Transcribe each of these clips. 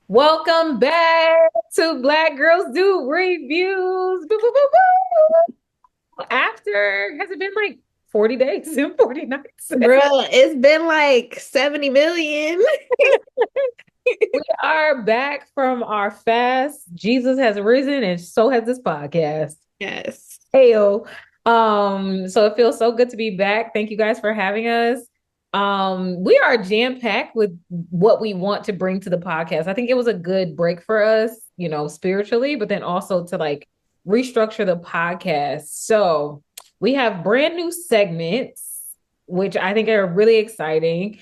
Welcome back to Black Girls Do Reviews. Boo, boo, boo, boo. After, has it been like 40 days and 40 nights? Bruh, it's been like 70 million. We are back from our fast. Jesus has risen and so has this podcast. Yes. Heyo. So it feels so good to be back. Thank you guys for having us. We are jam-packed with what we want to bring to the podcast. I think it was a good break for us, spiritually, but then also to like restructure the podcast. So we have brand new segments, which I think are really exciting,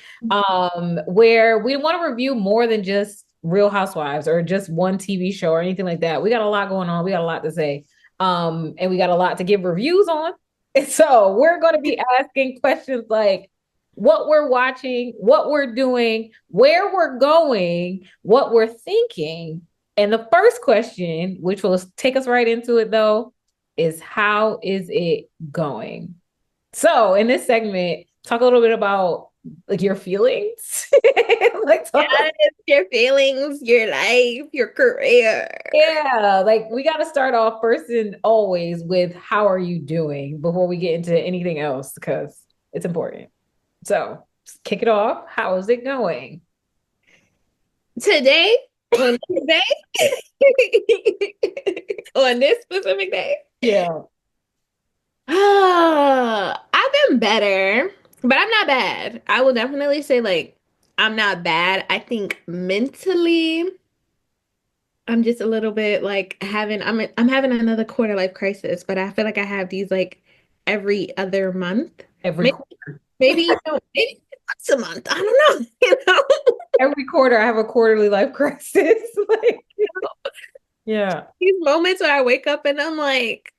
where we want to review more than just Real Housewives or just one TV show or anything like that. We got a lot going on. We got a lot to say. And we got a lot to give reviews on. And so we're going to be asking questions like what we're watching, what we're doing, where we're going, what we're thinking. And the first question, which will take us right into it though, is how is it going? So in this segment, talk a little bit about like your feelings. like talk Yes, your feelings, your life, your career. Yeah, like we got to start off first and always with how are you doing before we get into anything else because it's important. So, kick it off. How is it going? Today, on this day, on this specific day, Yeah. I've been better, but I'm not bad. I will definitely say like I'm not bad. I think mentally I'm just a little bit like I'm having another quarter life crisis, but I feel like I have these like every other month. Every Maybe quarter. maybe once a month. I don't know, you know. Every quarter I have a quarterly life crisis. like, yeah. These moments where I wake up and I'm like,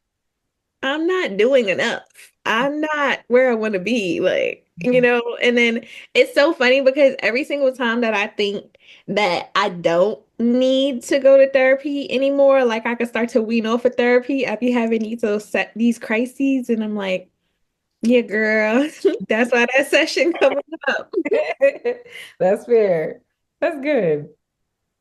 I'm not doing enough. I'm not where I want to be, like, and then it's so funny because every single time that I think that I don't need to go to therapy anymore, like I could start to wean off of therapy, I be having these crises, and I'm like, yeah, girl, that's why that session coming up. That's fair. That's good.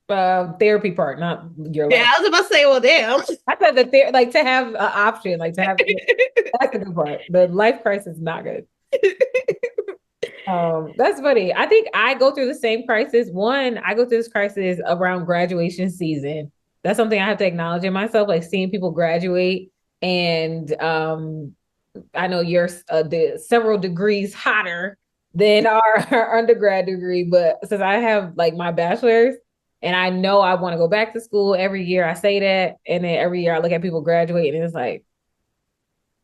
Therapy part, not your Yeah, life. I was about to say, well, damn. I said that there, like to have an option, like to have that's the good part. The life crisis is not good. That's funny. I think I go through the same crisis. One, I go through this crisis around graduation season. That's something I have to acknowledge in myself, like seeing people graduate. And I know you're several degrees hotter than our undergrad degree, but since I have like my bachelor's and I know I want to go back to school every year, I say that. And then every year I look at people graduate and it's like,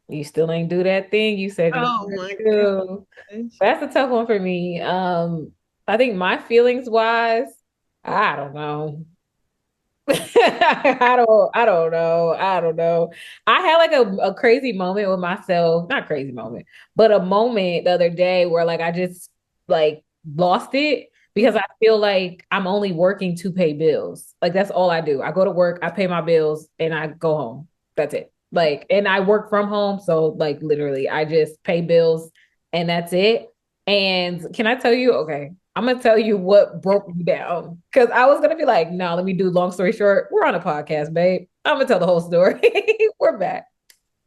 you still ain't do that thing you said you Oh were my going to do. gosh. That's a tough one for me. I think my feelings wise, I don't know. I don't know. I had like a crazy moment with myself, not crazy moment, but a moment the other day where like I just like lost it because I feel like I'm only working to pay bills. Like that's all I do. I go to work, I pay my bills, and I go home. That's it. Like, and I work from home, so like literally I just pay bills and that's it. And can I tell you, okay, I'm gonna tell you what broke me down because I was gonna be like, no, let me do long story short. We're on a podcast, babe. I'm gonna tell the whole story. We're back.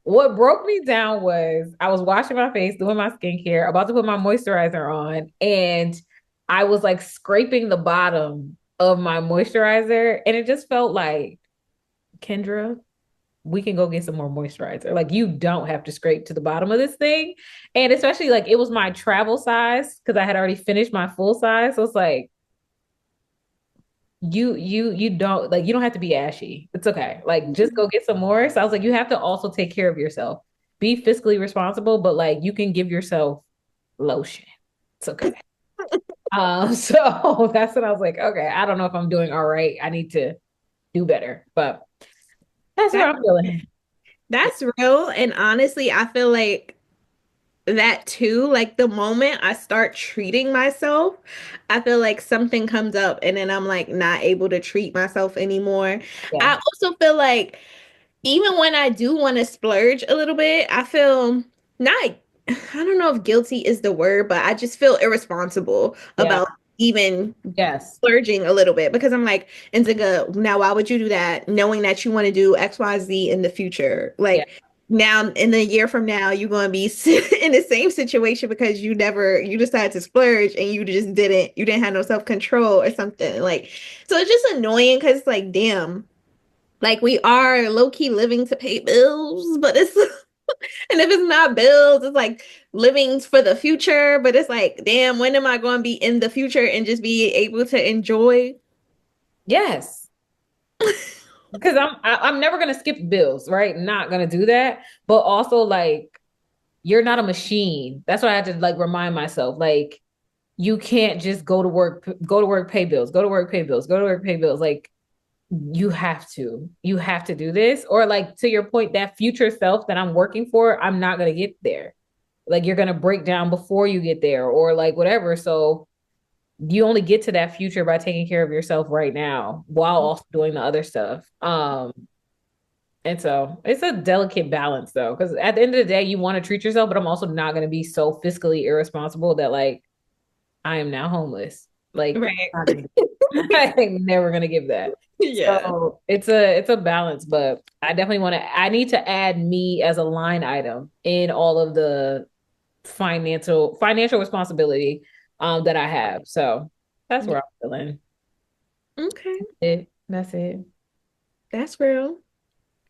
What broke me down was I was washing my face, doing my skincare, about to put my moisturizer on, and I was like scraping the bottom of my moisturizer, and it just felt like, Kendra, we can go get some more moisturizer. Like you don't have to scrape to the bottom of this thing. And especially like it was my travel size because I had already finished my full size. So it's like you don't like you don't have to be ashy. It's okay. Like just go get some more. So I was like, you have to also take care of yourself. Be fiscally responsible, but like you can give yourself lotion. It's okay. So that's what I was like, okay, I don't know if I'm doing all right. I need to do better. But that's what That, I'm feeling. that's real. And honestly, I feel like that too, like the moment I start treating myself, I feel like something comes up and then I'm like not able to treat myself anymore. Yeah. I also feel like even when I do want to splurge a little bit, I feel not, I don't know if guilty is the word, but I just feel irresponsible Yeah. about even Yes. splurging a little bit because I'm like, Nzinga, now why would you do that knowing that you want to do XYZ in the future? Yeah. Like now in a year from now, you're going to be in the same situation because you decided to splurge and you didn't have no self-control or something. Like, so it's just annoying because it's like, damn, like we are low-key living to pay bills, but it's and if it's not bills, it's like living for the future. But it's like, damn, when am I going to be in the future and just be able to enjoy? Yes. Because I'm never gonna skip bills, right? Not gonna do that. But also like you're not a machine. That's what I had to like remind myself. Like you can't just go to work, pay bills, go to work, pay bills, go to work, pay bills. Like you have to do this. Or like to your point, that future self that I'm working for, I'm not gonna get there. Like you're gonna break down before you get there, or like whatever. So you only get to that future by taking care of yourself right now while also doing the other stuff. And so it's a delicate balance though, because at the end of the day, you want to treat yourself, but I'm also not going to be so fiscally irresponsible that like I am now homeless. Like Right. I'm never going to give that. Yeah. So it's a balance, but I definitely want to. I need to add me as a line item in all of the financial responsibility that I have. So that's Yeah. where I'm feeling. Okay. That's it. That's real.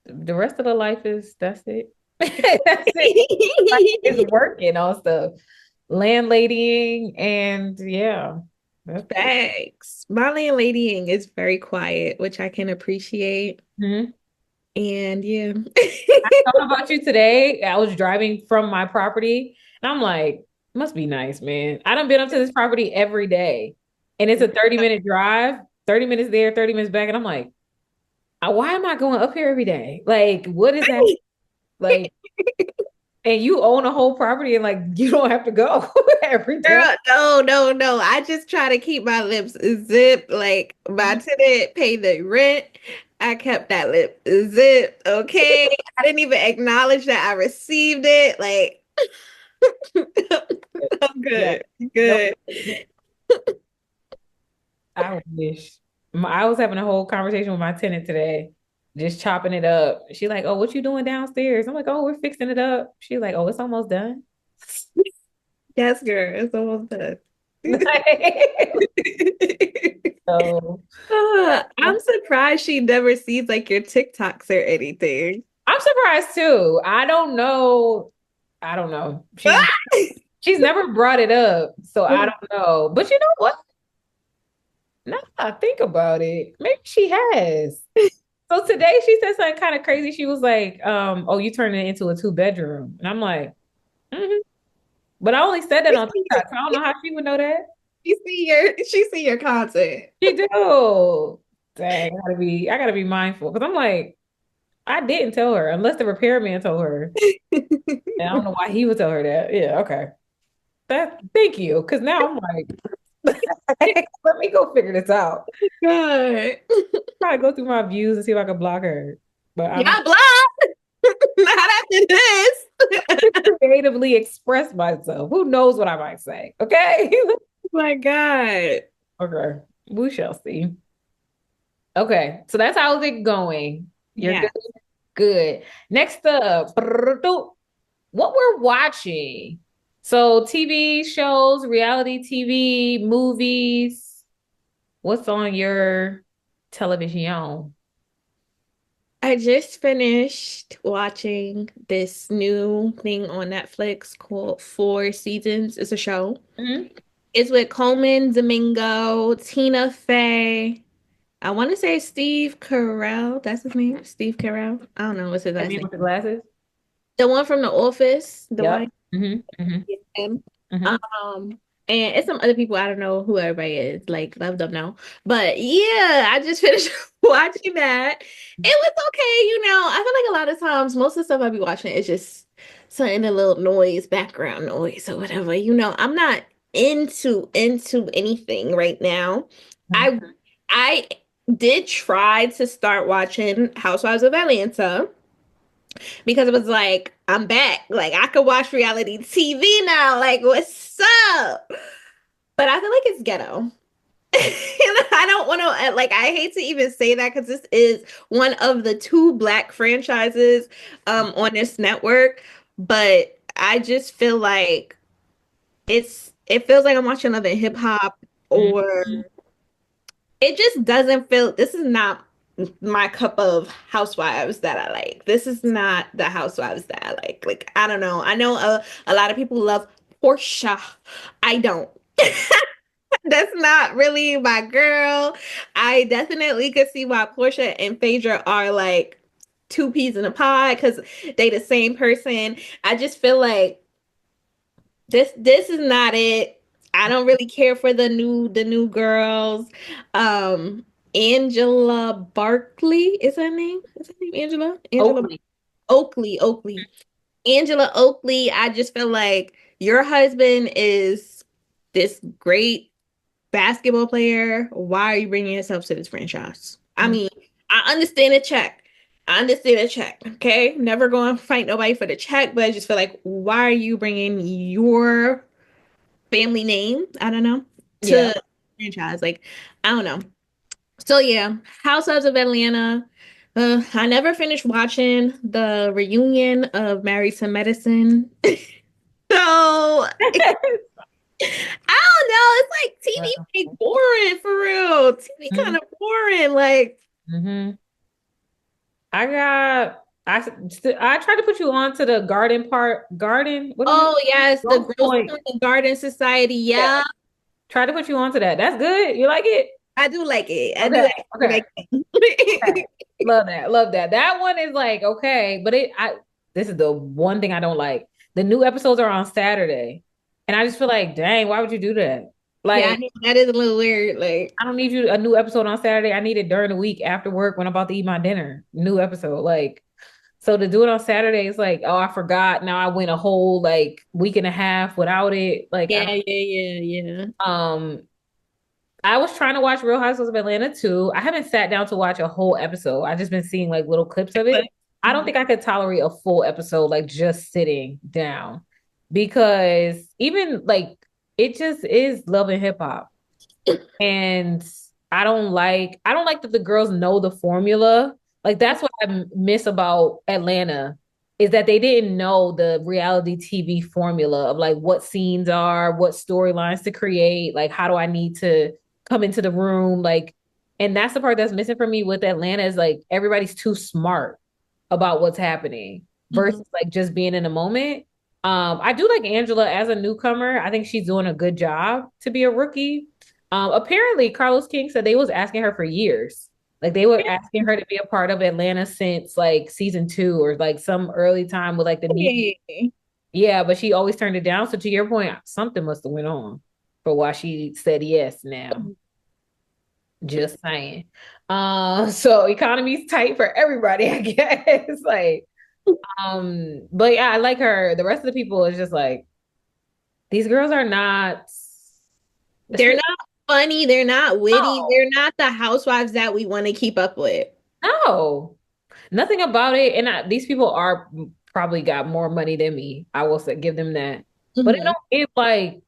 The rest of the life is that's it. That's it. Like, it's working on stuff. Landladying and yeah, that's it. Thanks. My landladying is very quiet, which I can appreciate. Mhm. And yeah. I thought about you today. I was driving from my property and I'm like, must be nice, man. I done been up to this property every day. And it's a 30-minute drive, 30 minutes there, 30 minutes back. And I'm like, why am I going up here every day? Like, what is that? Like, and you own a whole property and like you don't have to go every day. Girl, no, no, no. I just try to keep my lips zipped. Like my tenant paid the rent. I kept that lip zipped. Okay. I didn't even acknowledge that I received it. Like I'm Yeah. good. Nope. Good. I wish. I was having a whole conversation with my tenant today, just chopping it up. She like, "Oh, what you doing downstairs?" I'm like, "Oh, we're fixing it up." She like, "Oh, it's almost done." Yes, girl. It's almost done. So I'm surprised she never sees like your TikToks or anything. I'm surprised too. I don't know. I don't know. She's never brought it up, so I don't know. But you know what? Now that I think about it, maybe she has. So today she said something kind of crazy. She was like, oh, you turned it into a two-bedroom. And I'm like, mm-hmm. But I only said that on TikTok. So I don't know how she would know that. She see your content. She do. Dang, I gotta be mindful. Because I'm like, I didn't tell her unless the repairman told her. And I don't know why he would tell her that. Yeah, okay. Thank you. Because now I'm like, let me go figure this out. God. Try to go through my views and see if I can block her. But I'm Y'all blocked. Not after this. creatively express myself. Who knows what I might say? Okay. My God. Okay. We shall see. Okay. So that's how it going. You're Yeah. good. Good. Next up, what we're watching. So TV shows, reality TV, movies. What's on your television? I just finished watching this new thing on Netflix called Four Seasons. It's a show. Mm-hmm. It's with Coleman Domingo, Tina Fey. I want to say Steve Carell. That's his name. Steve Carell. I don't know what's his I last mean name. with the glasses? The one from The Office, the Yep. white. Mm-hmm. Mm-hmm. Him. Mm-hmm. Um, and it's some other people I don't know who everybody is. Like, love them know. But yeah, I just finished watching that. It was okay, I feel like a lot of times most of the stuff I be watching is just something a little noise, background noise or whatever. I'm not into anything right now. I I did try to start watching Housewives of Atlanta because it was like, I'm back. Like I could watch reality TV now. Like, what's up? but I feel like it's ghetto. And I don't want to like I hate to even say that because this is one of the two black franchises on this network, but I just feel like it feels like I'm watching another hip hop or Mhm. it just doesn't feel this is not my cup of housewives that I like. This is not the housewives that I like. Like I don't know. I know a lot of people love Portia. I don't. That's not really my girl. I definitely could see why Portia and Phaedra are like two peas in a pod because they the same person. I just feel like this is not it. I don't really care for the new girls. Um Angela Barkley is her name? Is her name Angela? Angela Oakley. Oakley. Angela Oakley, I just feel like your husband is this great basketball player. Why are you bringing yourself to this franchise? I Mhm. mean, I understand a check. I understand a check. Okay. Never going to fight nobody for the check, but I just feel like, why are you bringing your family name? I don't know. Yeah. To franchise. Like, I don't know. So, yeah, Housewives of Atlanta. I never finished watching the reunion of Married to Medicine. So I don't know. It's like TV be boring for real. TV kind Mhm. of boring. Like, Mhm. I got I tried to put you on to the garden part. Garden, what is it? oh yes, the Rose Girls Point. from the Garden Society. Yeah. Yeah, Try to put you on to that. That's good. You like it? I do like it. I do Okay. actually Okay. like Okay. it. Love that. Love that. That one is like, okay, but this is the one thing I don't like. The new episodes are on Saturday. And I just feel like, dang, why would you do that? Yeah, I Like, know that is a little weird. Like, I don't need you a new episode on Saturday. I need it during the week after work when I'm about to eat my dinner. New episode. Like, so to do it on Saturday is like, oh, I forgot. Now I went a whole like week and a half without it. Like, I yeah, don't yeah. I was trying to watch Real Housewives of Atlanta too. I haven't sat down to watch a whole episode. I just been seeing like little clips of it. But I don't think I could tolerate a full episode like just sitting down because even like it just is love and hip hop. And I don't like that the girls know the formula. Like that's what I miss about Atlanta is that they didn't know the reality TV formula of like what scenes are, what storylines to create, like how do I need to come into the room, like and that's the part that's missing for me with Atlanta is like everybody's too smart about what's happening Mhm. versus like just being in the moment. I do like Angela as a newcomer. I think she's doing a good job to be a rookie. Apparently, Carlos King said they was asking her for years. Like they were asking her to be a part of Atlanta since like season 2 or like some early time with like the new. Yeah. Yeah, but she always turned it down. So to your point, something must have went on for why she said yes now. Just saying. So economy's tight for everybody, I guess. Like, but yeah, I like her. The rest of the people is just like these girls are not. They're not funny. They're not witty. No, They're not the housewives that we want to keep up with. no, nothing about it. And these people are probably got more money than me. I will say, give them that. But they Hmm. don't give like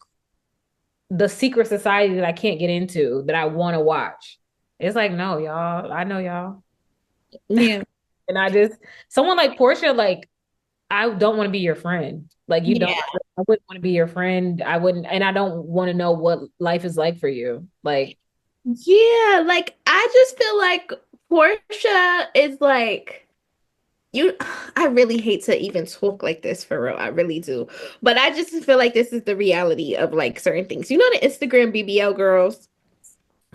the secret society that I can't get into that I want to watch. It's like, no, y'all. I know y'all. Yeah. And I just, someone like Portia, like, I don't want to be your friend. Like, you don't, Yeah. I wouldn't want to be your friend. I wouldn't, and I don't want to know what life is like for you. Like, Yeah, like I just feel like Portia is like you I really hate to even talk like this for real. I really do. But I just feel like this is the reality of like certain things. You know the Instagram BBL girls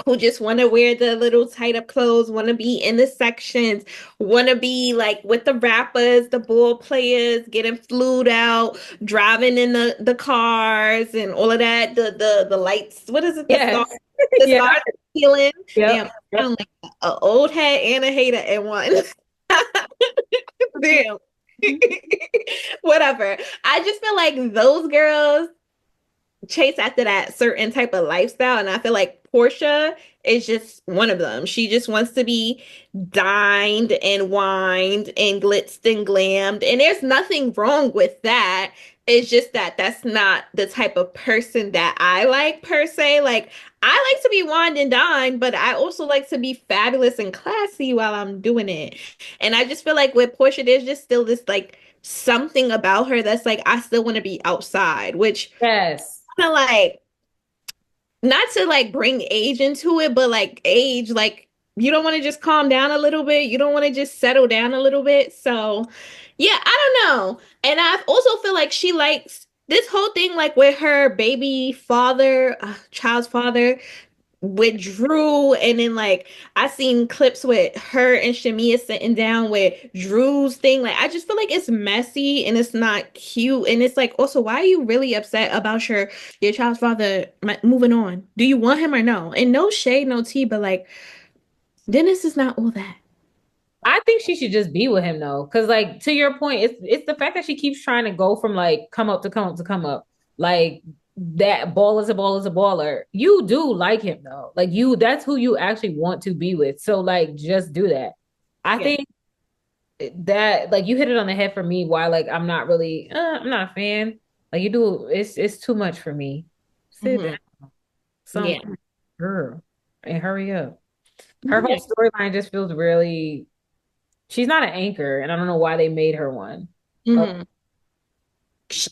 who just want to wear the little tight up clothes, want to be in the sections, want to be like with the rappers, the ball players, getting flued out, driving in the cars and all of that. The lights. What is it? The star. yes. The Yeah. star healing. Damn, Yep. I Yep. sound like an old head and a hater in one. Damn. Whatever. I just feel like those girls chase after that certain type of lifestyle. And I feel like Portia is just one of them. She just wants to be dined and wined and blitzed and glammed. And there's nothing wrong with that. It's just that that's not the type of person that I like per se. Like I like to be wined and dined, but I also like to be fabulous and classy while I'm doing it. And I just feel like with Portia, there's just still this like something about her that's like I still want to be outside, which Yes. kind of like not to like bring age into it, but like age, like you don't want to just calm down a little bit. You don't want to just settle down a little bit. So, yeah, I don't know. And I also feel like she likes this whole thing, like with her baby father, child's father with Drew, and then like I seen clips with her and Shamia sitting down with Drew's thing. Like I just feel like it's messy and it's not cute. And it's like also why are you really upset about your child's father moving on? Do you want him or no? And no shade, no tea, but like Dennis is not all that. I think she should just be with him though. Cause like to your point, it's the fact that she keeps trying to go from like come up to come up to come up. Like that ball is a ball is a baller. You do like him though. Like you that's who you actually want to be with. So like just do that. I Yeah. think that like you hit it on the head for me why like I'm not a fan. Like you do it's too much for me. Sit Hmm. down. Some Yeah. girl and hurry up. Her Yeah. whole storyline just feels really she's not an anchor, and I don't know why they made her one. Oh, Hmm.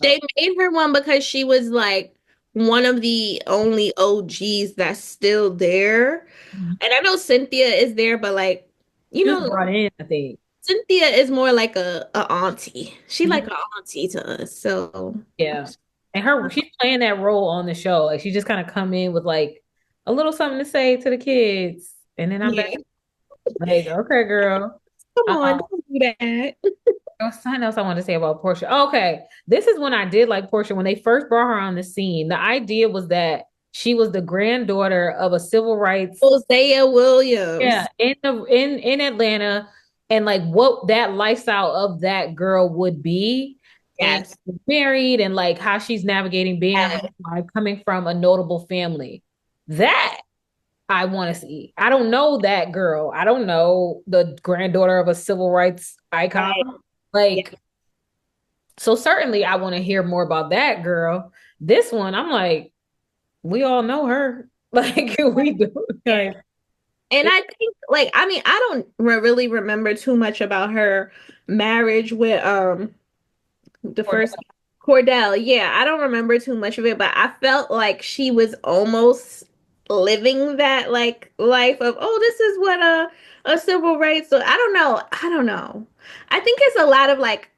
They made her one because she was like one of the only OGs that's still there. And I know Cynthia is there, but like, you she was know, brought in, I think. Cynthia is more like a auntie. She like Mhm. a auntie to us. So Yeah, and her she's playing that role on the show. Like she just kind of come in with like a little something to say to the kids, and then I'm back. yeah. Like, okay, girl. Come on, Um, don't do that. there was something else I wanted to say about Portia. Okay, this is when I did like Portia when they first brought her on the scene. The idea was that she was the granddaughter of a civil rights. Hosea Yeah, Williams. in Atlanta, and like what that lifestyle of that girl would be, and Yes. married, and like how she's navigating being a Yes. housewife, coming from a notable family. That I want to see. I don't know that girl. I don't know the granddaughter of a civil rights icon. Right. Yeah. Like, so certainly I want to hear more about that girl. This one, I'm like, we all know her. Like we do. Like, And I think, like, I mean, I don't really remember too much about her marriage with the first Cordell. Yeah, I don't remember too much of it, but I felt like she was almost living that like life of, oh, this is what a civil rights. So I don't know. I don't know. I think it's a lot of like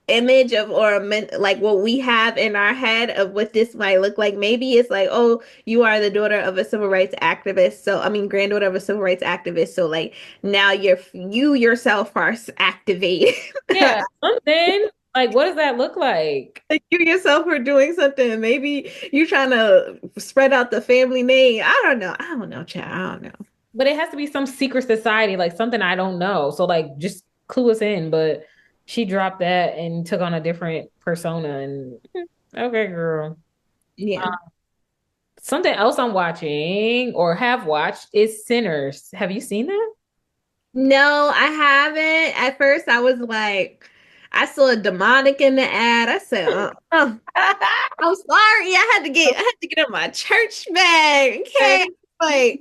image of or like what we have in our head of what this might look like. Maybe it's like, oh, you are the daughter of a civil rights activist. So I mean, granddaughter of a civil rights activist. So like now you yourself are activated. yeah, something. Like, what does that look like? Like you yourself are doing something. Maybe you're trying to spread out the family name. I don't know. I don't know, child. I don't know. But it has to be some secret society, like something I don't know. So like just clue us in. But she dropped that and took on a different persona and okay, girl. Yeah. Something else I'm watching or have watched is Sinners. Have you seen that? No, I haven't. At first, I was like, I saw a demonic in the ad. I said, I'm sorry. I had to get in my church bag. Okay. Okay. Like,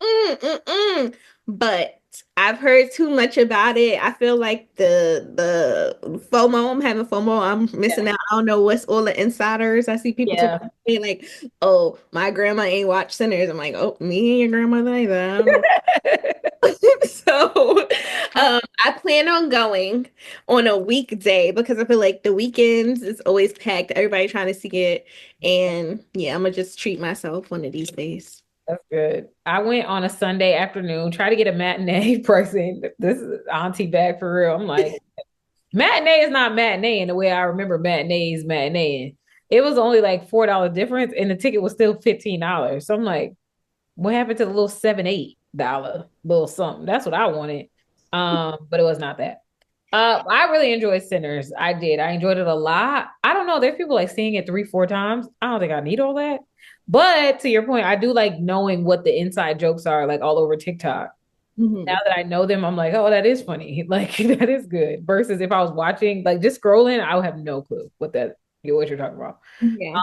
mm. But I've heard too much about it. I feel like the FOMO, I'm having FOMO. I'm Yeah. missing out. I don't know what's all the insiders. I see people Yeah. talking like, oh, my grandma ain't watched Sinners. I'm like, oh, me and your grandmother either. I don't know. So I plan on going on a weekday because I feel like the weekends is always packed. Everybody trying to see it. And yeah, I'm gonna just treat myself one of these days. That's good. I went on a Sunday afternoon, try to get a matinee person. This is auntie back for real. I'm like, matinee is not matinee in the way I remember matinees matinee. It was only like $4 difference, and the ticket was still $15. So I'm like, what happened to the little $7, $8 little something? That's what I wanted. But it was not that. I really enjoyed Sinners. I did. I enjoyed it a lot. I don't know. There's people like seeing it 3, 4 times. I don't think I need all that. But to your point, I do like knowing what the inside jokes are like all over TikTok. Now Mhm. that I know them, I'm like, oh, that is funny. Like that is good. Versus if I was watching, like just scrolling, I would have no clue what that. get what you're talking about. Yeah.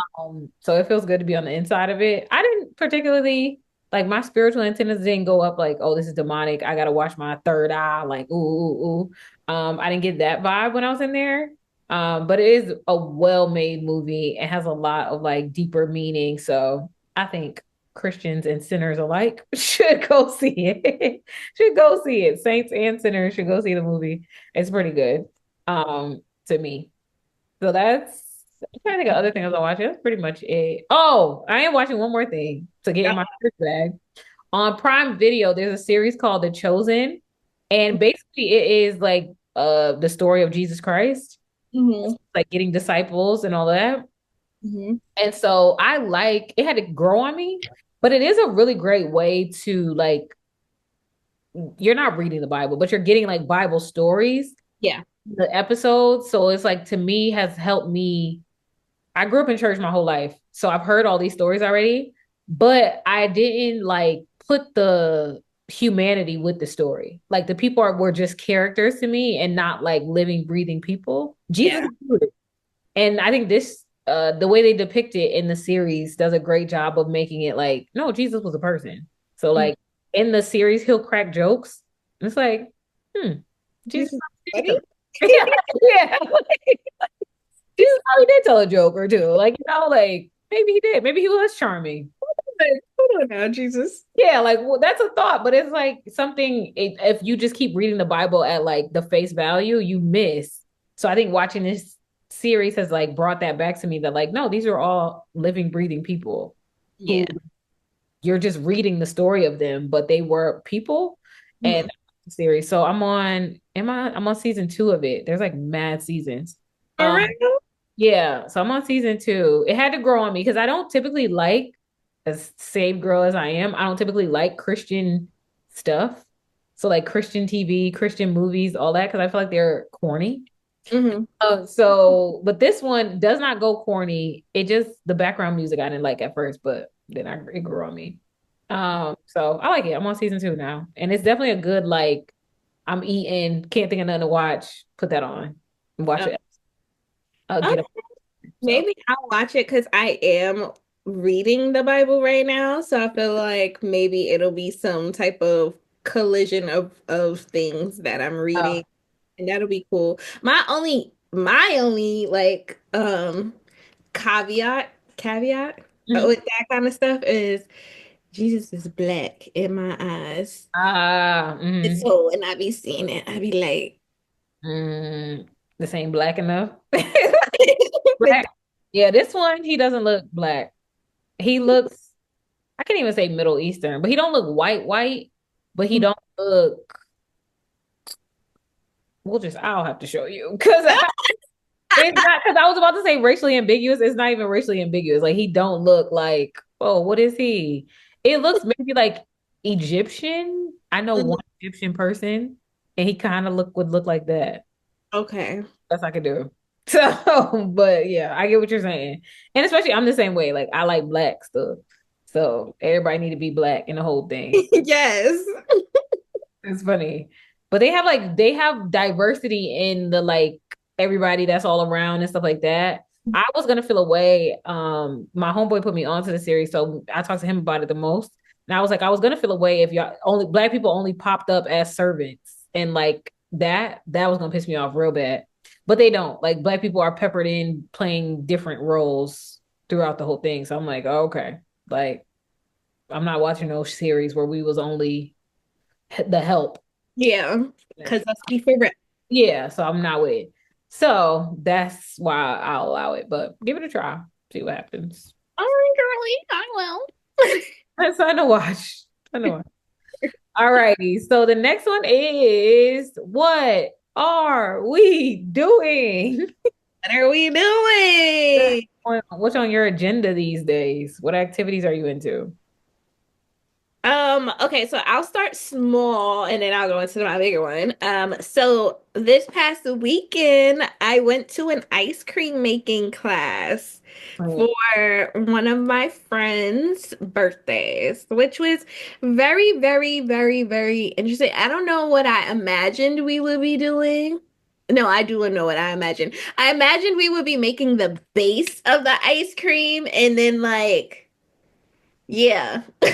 So it feels good to be on the inside of it. I didn't particularly like my spiritual antennas didn't go up like, oh, this is demonic. I gotta watch my third eye, like, ooh, ooh, ooh. I didn't get that vibe when I was in there. But it is a well-made movie. It has a lot of like deeper meaning. So I think Christians and sinners alike should go see it. Should go see it. Saints and sinners should go see the movie. It's pretty good. To me. So that's I'm trying to think of other things I watch. That's pretty much it. Oh, I am watching one more thing to get in my first bag. On Prime Video, there's a series called The Chosen, and basically it is like the story of Jesus Christ, Mm-hmm. like getting disciples and all that. Hmm. And so I like it had to grow on me, but it is a really great way to like you're not reading the Bible, but you're getting like Bible stories, Yeah. the episodes. So it's like to me has helped me. I grew up in church my whole life, so I've heard all these stories already, but I didn't like put the humanity with the story. Like the people were just characters to me and not like living, breathing people. Jesus Yeah. is good. And I think this the way they depict it in the series does a great job of making it like, no, Jesus was a person. So Mhm. like in the series, he'll crack jokes. And it's like, hmm, Jesus Jesus, buddy. yeah, yeah. Jesus probably did tell a joke or two. Like, like maybe he did. Maybe he was charming. Hold on now, Jesus. Yeah, like well, that's a thought, but it's like something if you just keep reading the Bible at like the face value, you miss. So I think watching this series has like brought that back to me that like, no, these are all living, breathing people who Yeah. you're just reading the story of them, but they were people and Mhm. series. So I'm on season 2 of it. There's like mad seasons. For Um real? Yeah, so I'm on season 2. It had to grow on me because I don't typically like, as same girl as I am, I don't typically like Christian stuff. So like Christian TV, Christian movies, all that, because I feel like they're corny. Hmm. But this one does not go corny. It just the background music I didn't like at first, but then it grew on me. So I like it. I'm on season 2 now, and it's definitely a good like I'm eating, can't think of nothing to watch. Put that on and watch Oh, it. I'll get okay. up. So. Maybe I'll watch it because I am reading the Bible right now. So I feel like maybe it'll be some type of collision of things that I'm Oh. reading. And that'll be cool. My only like caveat Mhm. with that kind of stuff is Jesus is black in my eyes. And Mhm. so when I be seeing it, I be like, This ain't black enough. Black. Yeah, this one he doesn't look black. He looks I can't even say Middle Eastern, but he don't look white, but he don't look I'll have to show you because it's not because I was about to say racially ambiguous. It's not even racially ambiguous. Like he don't look like, oh, what is he? It looks maybe like Egyptian. I know one Egyptian person, and he kind of would look like that. Okay. That's I could do. So, but yeah, I get what you're saying. And especially I'm the same way. Like I like black stuff. So everybody need to be black in the whole thing. Yes. It's funny. But they have diversity in the like everybody that's all around and stuff like that. I was gonna feel away. My homeboy put me onto the series, so I talked to him about it the most. And I was like, I was gonna feel away if y'all only black people only popped up as servants and like that was gonna piss me off real bad. But they don't. Like black people are peppered in playing different roles throughout the whole thing. So I'm like, oh, okay. Like I'm not watching no series where we was only the help. Yeah. Because that's my favorite. Yeah, so I'm not with it. So that's why I'll allow it, but give it a try. See what happens. All right, girlie, I will. That's fun to watch. Fun to watch. All righty. So the next one is what are we doing? What are we doing? What's on your agenda these days? What activities are you into? Okay, so I'll start small and then I'll go into my bigger one. So this past weekend, I went to an ice cream making class Mm. for one of my friends' birthdays, which was very, very, very, very interesting. I don't know what I imagined we would be doing. No, I do know what I imagine. I imagine we would be making the base of the ice cream and then like yeah. We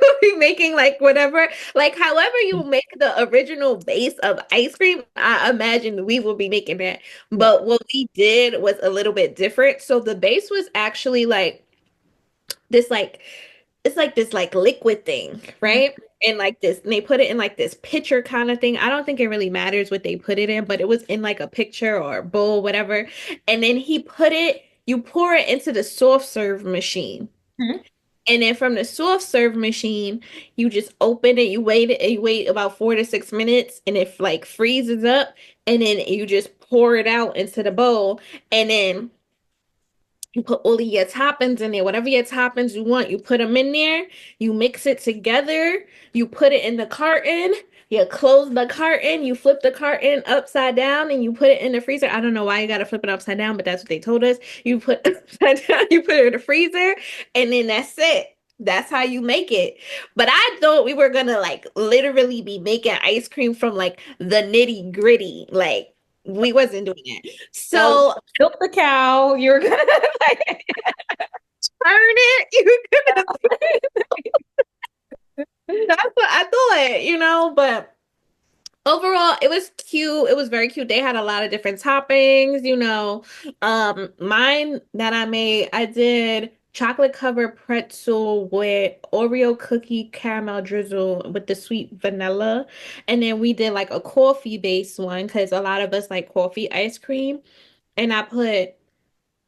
would be making like whatever, like however you make the original base of ice cream, I imagine we will be making that. Yeah. But what we did was a little bit different. So the base was actually like this like it's like this like liquid thing, Mhm. right? And like this, and they put it in like this pitcher kind of thing. I don't think it really matters what they put it in, but it was in like a pitcher or a bowl, whatever. And then you pour it into the soft serve machine. Mhm. And then from the soft serve machine, you just open it, you wait about 4 to 6 minutes, and it like freezes up, and then you just pour it out into the bowl, and then you put all of your toppings in there, whatever your toppings you want, you put them in there, you mix it together, you put it in the carton, you close the carton, you flip the carton upside down, and you put it in the freezer. I don't know why you gotta flip it upside down, but that's what they told us. You put it upside down, you put it in the freezer, and then that's it. That's how you make it. But I thought we were gonna like literally be making ice cream from like the nitty gritty. Like we wasn't doing that. So So milk the cow. You're gonna like, turn it. You could That's what I thought, but overall it was cute. It was very cute. They had a lot of different toppings. Mine that I made, I did chocolate covered pretzel with Oreo cookie caramel drizzle with the sweet vanilla. And then we did like a coffee based one because a lot of us like coffee ice cream. And I put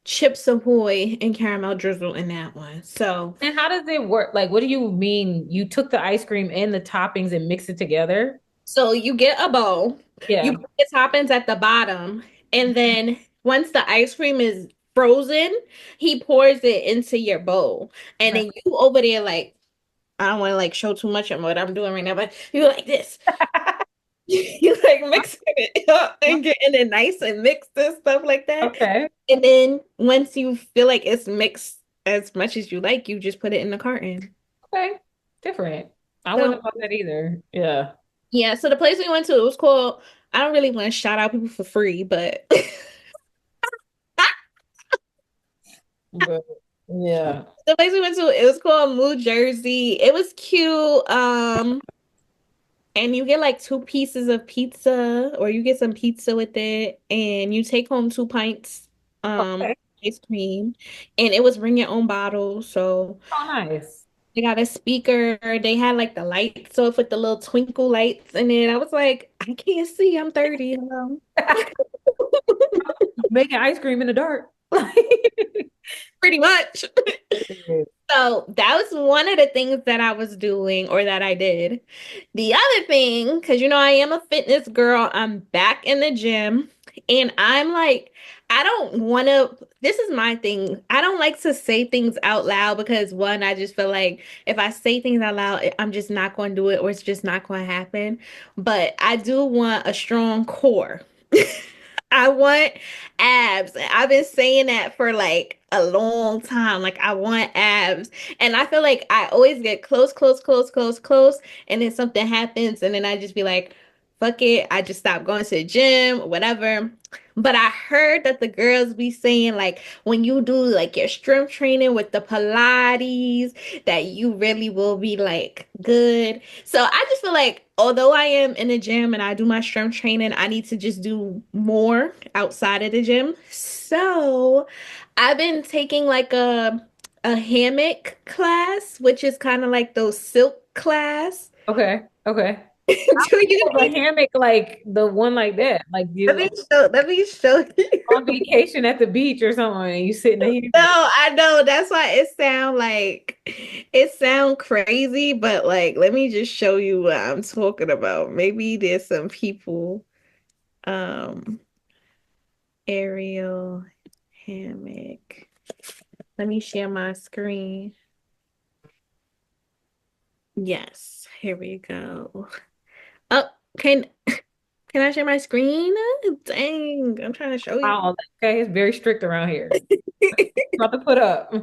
Chips Ahoy and caramel drizzle in that one. So and how does it work? Like, what do you mean? You took the ice cream and the toppings and mixed it together? So you get a bowl, you Yeah. put the toppings at the bottom, and then once the ice cream is frozen, he pours it into your bowl. And Okay. then you over there like, I don't want to like show too much of what I'm doing right now, but you like this. You like mixing it up and getting it nice and mixed and stuff like that. Okay. And then once you feel like it's mixed as much as you like, you just put it in the carton. Okay. Different. I wouldn't So have thought that either. Yeah. yeah, so the place we went to, it was called, I don't really want to shout out people for free, but But yeah. the place we went to, it was called New Jersey. It was cute. And you get like 2 pieces of pizza, or you get some pizza with it, and you take home 2 pints, Okay. ice cream, and it was bring your own bottle. So Oh, nice. they got a speaker. They had like the lights off with the little twinkle lights in it. I was like, I can't see. I'm 30. Hello. Making ice cream in the dark. Pretty much. So that was one of the things that I was doing or that I did. The other thing, because I am a fitness girl, I'm back in the gym and I'm like, I don't want to. This is my thing. I don't like to say things out loud because one, I just feel like if I say things out loud, I'm just not going to do it or it's just not going to happen. But I do want a strong core. I want abs. I've been saying that for like a long time. Like I want abs. And I feel like I always get close, close, close, close, close. And then something happens. And then I just be like, fuck it. I just stop going to the gym, whatever. But I heard that the girls be saying like when you do like your strength training with the Pilates, that you really will be like good. So I just feel like although I am in the gym and I do my strength training, I need to just do more outside of the gym. So I've been taking like a hammock class, which is kind of like those silk class. Okay. Okay. Do you A need hammock like the one like that. Like you let me show you. on vacation at the beach or something and you sit in the No, hammock. I know. That's why it sound crazy, but like let me just show you what I'm talking about. Maybe there's some people um aerial hammock. Let me share my screen. Yes, here we go. Oh, can I share my screen? Dang, I'm trying to show you. Wow. Okay. It's very strict around here. About to put up.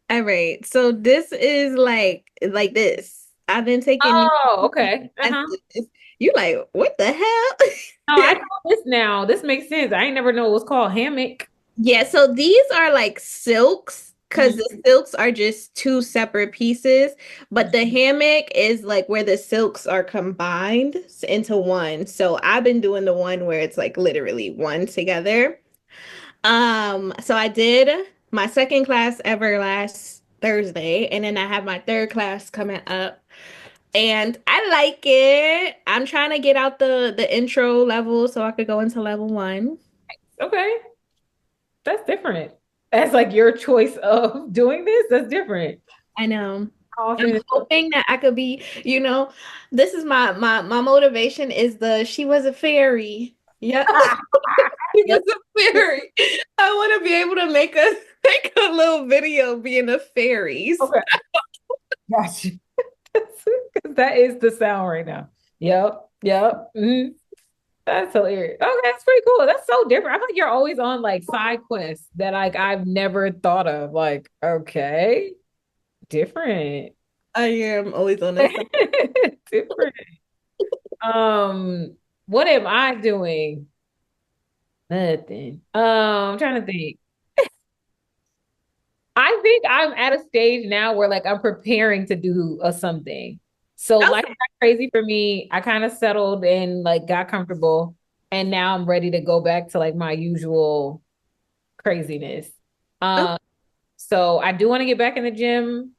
All right, so this is like this. I've been taking Oh, okay. Uh-huh. classes. You like, what the No, hell? I know this now. This makes sense. I ain't never know it was called hammock. Yeah, so these are like silks because Mhm. the silks are just two separate pieces, but the hammock is like where the silks are combined into one. So I've been doing the one where it's like literally one together. So I did my second class ever last Thursday, and then I have my third class coming up. And I like it. I'm trying to get out the intro level so I could go into level one. Okay, that's different. That's like your choice of doing this. That's different. I know. How I'm often is hoping that I could be, this is my motivation is the she was a fairy. Yeah. She Yep. was a fairy. I want to be able to make a make a little video being a fairies. Okay, gotcha. Because that is the sound right now. Yep. Yep. Mhm. That's hilarious. Okay, that's pretty cool. That's so different. I feel like you're always on like side quests that like I've never thought of. Like, okay, different. I am always on this. Different. What am I doing? Nothing. I'm trying to think. I think I'm at a stage now where like I'm preparing to do a something. So life Okay. got crazy for me. I kind of settled and like got comfortable, and now I'm ready to go back to like my usual craziness. Okay. Um, so I do want to get back in the gym.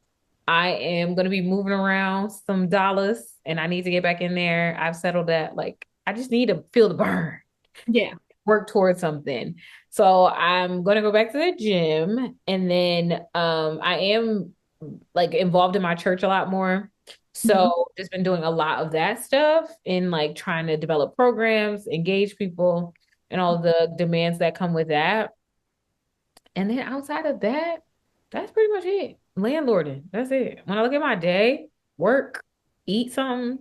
I am going to be moving around some dollars, and I need to get back in there. I've settled that like I just need to feel the burn, Yeah. work towards something. So I'm gonna go back to the gym, and then I am like involved in my church a lot more. Mhm. So just been doing a lot of that stuff in like trying to develop programs, engage people, and all the demands that come with that. And then outside of that, that's pretty much it. Landlording. That's it. When I look at my day, work, eat something,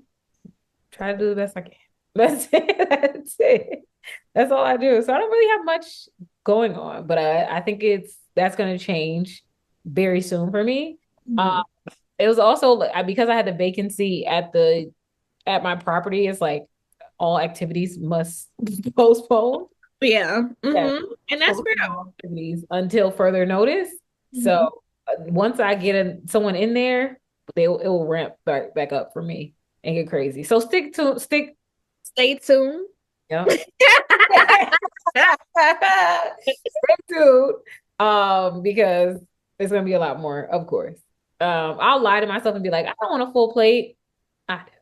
try to do the best I can. That's it. That's it. That's all I do. So I don't really have much going on, but I think that's going to change very soon for me. Mhm. It was also because I had the vacancy at my property. It's like all activities must postpone. Yeah. Yeah, And that's postpone real. all activities until further notice. So Mhm. once I get someone in there, it will ramp back up for me and get crazy. So stick. Stay tuned. Yep. Stay tuned. Because it's gonna be a lot more, of course. I'll lie to myself and be like, I don't want a full plate. I do.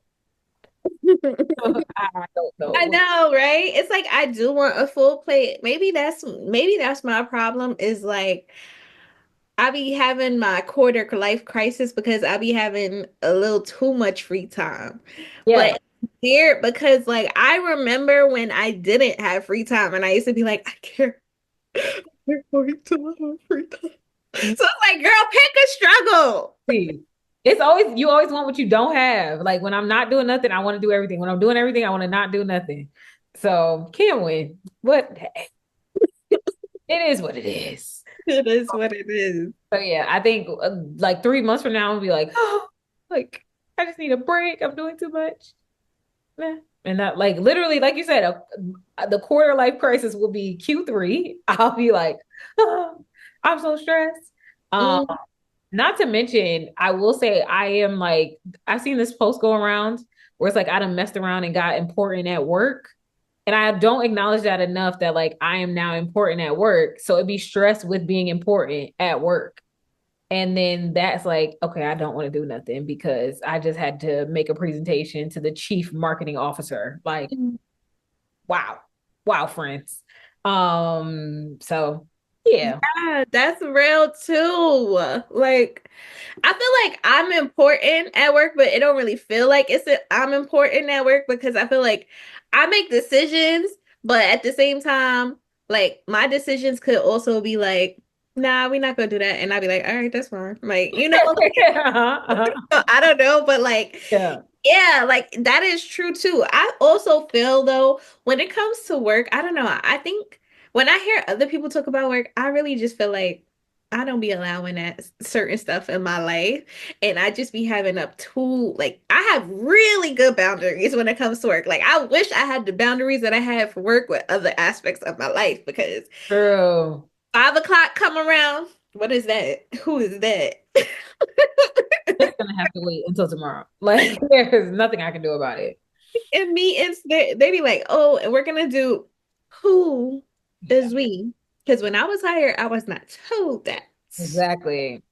I don't I know. know, right? It's like I do want a full plate. Maybe that's my problem is like I be having my quarter life crisis because I be having a little too much free time. Yeah. But here because like I remember when I didn't have free time and I used to be like, I care. We're going to have free time. So it's like, girl, pick a struggle. See, it's always you always want what you don't have. Like when I'm not doing nothing, I want to do everything. When I'm doing everything, I want to not do nothing. So can't win. But hey, it is what it is. It is what it is. So yeah, I think like 3 months from now, I'll be like, oh, like I just need a break. I'm doing too much. Nah. And that like literally, like you said, the quarter life crisis will be Q3. I'll be like, oh, I'm so stressed. Um, Mm, Not to mention, I will say I am like I've seen this post go around where it's like I done messed around and got important at work. And I don't acknowledge that enough that like I am now important at work. So it'd be stressed with being important at work. And then that's like, okay, I don't want to do nothing because I just had to make a presentation to the chief marketing officer. Like, mm. wow. Wow, friends. So yeah. Yeah, that's real too. Like, I feel like I'm important at work, but it don't really feel like I'm important at work because I feel like I make decisions, but at the same time, like my decisions could also be like, nah, we're not gonna do that. And I'd be like, all right, that's fine. Like, Uh-huh, uh-huh. I don't know, but like, Yeah. yeah, like that is true too. I also feel though, when it comes to work, I don't know. I think when I hear other people talk about work, I really just feel like I don't be allowing that certain stuff in my life. And I just be having up too, like, I have really good boundaries when it comes to work. Like, I wish I had the boundaries that I had for work with other aspects of my life because True. 5 o'clock come around. What is that? Who is that? It's gonna have to wait until tomorrow. Like there's nothing I can do about it. And meetings, they be like, oh, and we're gonna do who Yeah, is we? Because when I was hired, I was not told that. exactly.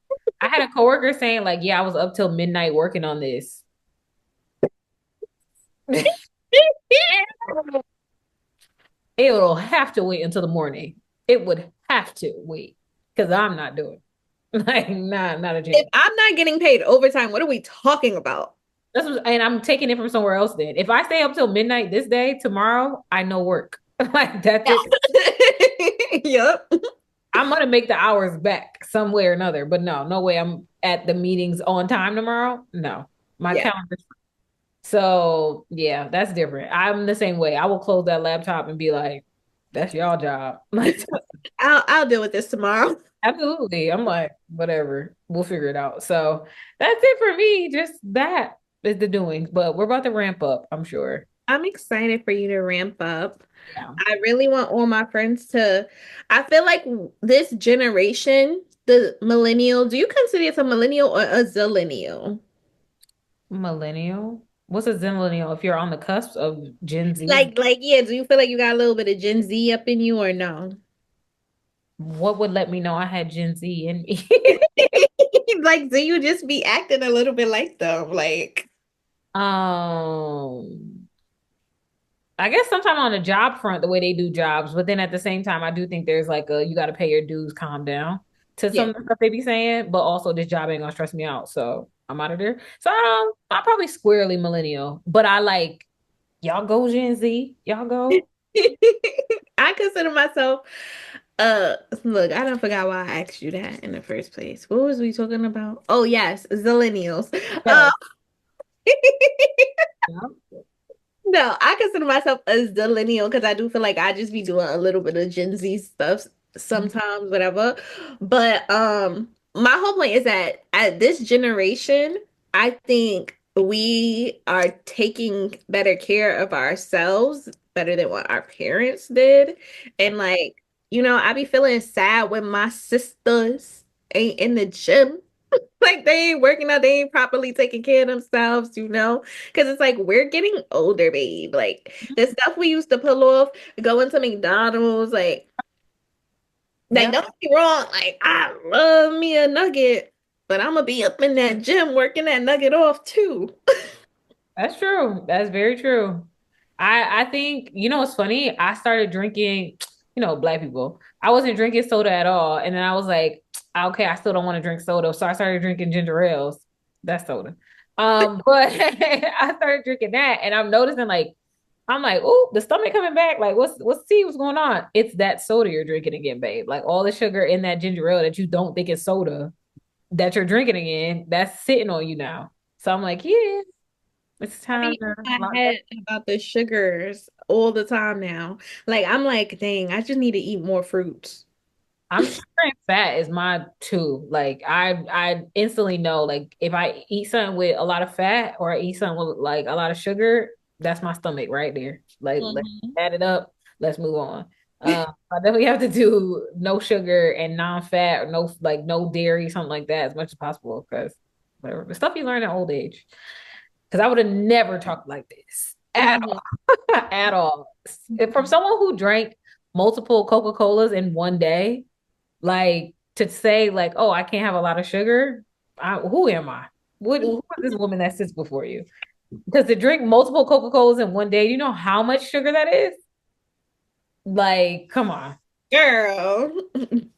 I had a coworker saying like, yeah, I was up till midnight working on this. It'll have to wait until the morning. It would have to wait because I'm not doing it. Like, not a If chance. I'm not getting paid overtime, what are we talking about? And I'm taking it from somewhere else then. If I stay up till midnight this day, tomorrow, I know work. Like that's Yeah. it. Yep. I'm gonna make the hours back some way or another, but no, no way I'm at the meetings on time tomorrow. No, my Yeah. calendar. So yeah, that's different. I'm the same way. I will close that laptop and be like, that's y'all job. Like I'll deal with this tomorrow. absolutely. I'm like, whatever. We'll figure it out. So that's it for me. Just that is the doings. But we're about to ramp up, I'm sure. I'm excited for you to ramp up. Yeah. I really want all my friends to. I feel like this generation, the millennial, do you consider it a millennial or a zillennial? Millennial. What's a millennial if you're on the cusp of Gen Z? Yeah, do you feel like you got a little bit of Gen Z up in you or no? What would let me know I had Gen Z in me? Like, do you just be acting a little bit like them? Like, Um, I guess sometime on the job front, the way they do jobs, but then at the same time, I do think there's like a you got to pay your dues, calm down to yeah. some of the stuff they be saying, but also this job ain't gonna stress me out, so I'm out of there. So I'm probably squarely millennial, but I like y'all go Gen Z, y'all go. I consider myself look, I don't forgot why I asked you that in the first place. What was we talking about? Oh yes, zillennials. Yes. No, I consider myself a zillennial because I do feel like I just be doing a little bit of Gen Z stuff sometimes, whatever. But my whole point is that at this generation, I think we are taking better care of ourselves better than what our parents did. And like, I be feeling sad when my sisters ain't in the gym. Like they ain't working out, they ain't properly taking care of themselves, Because it's like we're getting older, babe. Like the stuff we used to pull off, going to McDonald's, like Yeah, don't get me wrong, like I love me a nugget, but I'm gonna be up in that gym working that nugget off too. that's true. That's very true. I think, it's funny. I started drinking, black people. I wasn't drinking soda at all. And then I was like, okay, I still don't want to drink soda. So I started drinking ginger ales. That's soda. But I started drinking that and I'm noticing like I'm like, oh, the stomach coming back. Like, what's going on? It's that soda you're drinking again, babe. Like all the sugar in that ginger ale that you don't think is soda that you're drinking again, that's sitting on you now. So I'm like, yeah, it's I time be to in my lock that. head about the sugars all the time now. Like I'm like, dang, I just need to eat more fruits. I'm sugar and fat is my two. Like I instantly know like if I eat something with a lot of fat or I eat something with like a lot of sugar, that's my stomach right there. Like let's Mhm. add it up. Let's move on. I definitely have to do no sugar and non-fat or no dairy, something like that as much as possible because whatever. The stuff you learn at old age. Because I would have never talked like this at Mhm. all. At all. From someone who drank multiple Coca-Colas in one day. Like to say like, oh, I can't have a lot of sugar. Who am I? Who is this woman that sits before you? Because to drink multiple Coca-Colas in one day, you know how much sugar that is? Like, come on. Girl,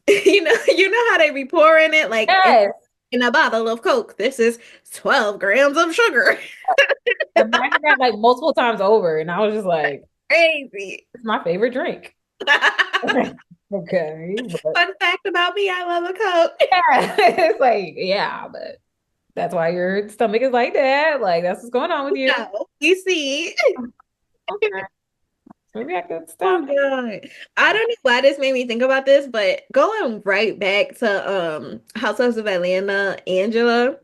you know how they be pouring it like Yes. in a bottle of Coke. This is 12 grams of sugar. Imagine that like multiple times over. And I was just like, Crazy. it's my favorite drink. Okay. But Fun fact about me, I love a Coke. yeah, it's like, yeah, but that's why your stomach is like that. Like, that's what's going on with you. No, you see. Okay. Maybe I could Oh stop. God. I don't know why this made me think about this, but going right back to Housewives of Atlanta, Angela.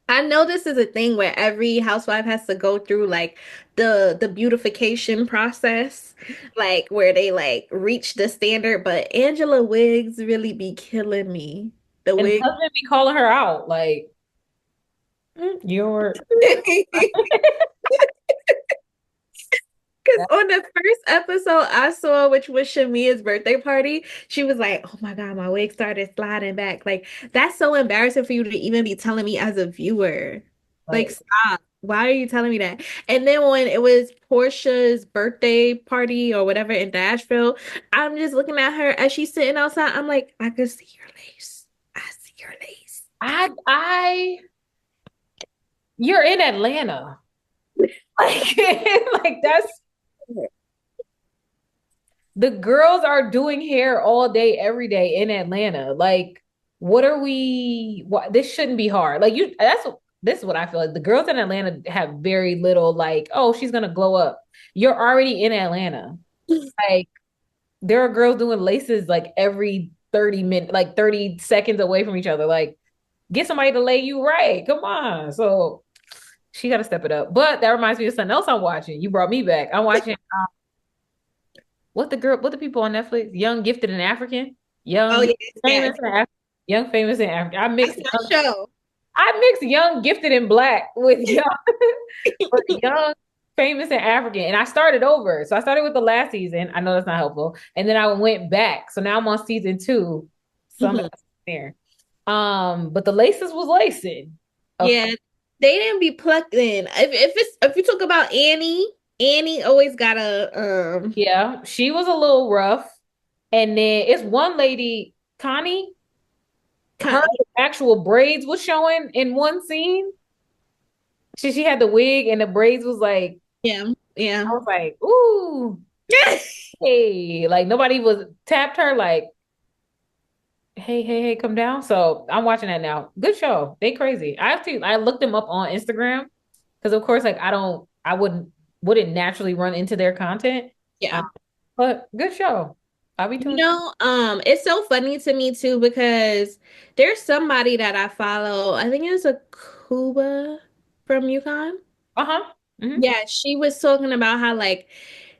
I know this is a thing where every housewife has to go through like the beautification process, like where they like reach the standard, but Angela wigs really be killing me. The And the wig. husband be calling her out, like, you're Because on the first episode I saw, which was Shamia's birthday party, she was like, "Oh my God, my wig started sliding back." Like, that's so embarrassing for you to even be telling me as a viewer. Like, like, stop. Why are you telling me that? And then when it was Portia's birthday party or whatever in Nashville, I'm just looking at her as she's sitting outside. I'm like, I could see your lace. I see your lace. I, you're in Atlanta. Like, like that's the girls are doing hair all day, every day in Atlanta. Like, what are we? What, this shouldn't be hard. Like, you, this is what I feel like. The girls in Atlanta have very little, like, oh, she's gonna glow up. You're already in Atlanta. Like, there are girls doing laces like every 30 minutes, like 30 seconds away from each other. Like, get somebody to lay you right. Come on. So she got to step it up. But that reminds me of something else I'm watching. You brought me back. I'm watching what the people on Netflix? Young, Gifted, and African. Oh Young, yes, yes. famous, and Young, famous, and African. That's my show. I mix young, gifted, and black with young, with young, famous, and African. And I started over. So I started with the last season. I know that's not helpful. And then I went back. So now I'm on season two. So I'm Mhm. there. But the laces was lacing. Of Yeah, they didn't be plugged in. If you talk about Annie, Annie always got a yeah, she was a little rough. And then it's one lady, Connie, her kind actual braids was showing in one scene. She had the wig and the braids was like, yeah, yeah. I was like, ooh, hey, like nobody was tapped her like, hey, come down. So I'm watching that now. Good show. They crazy. I looked them up on Instagram because of course, like I wouldn't naturally run into their content. Um, Yeah. but good show. I'll be You tuned. know, it's so funny to me too because there's somebody that I follow. I think it's a Cuba from Yukon. Uh-huh. Hmm. Yeah, she was talking about how like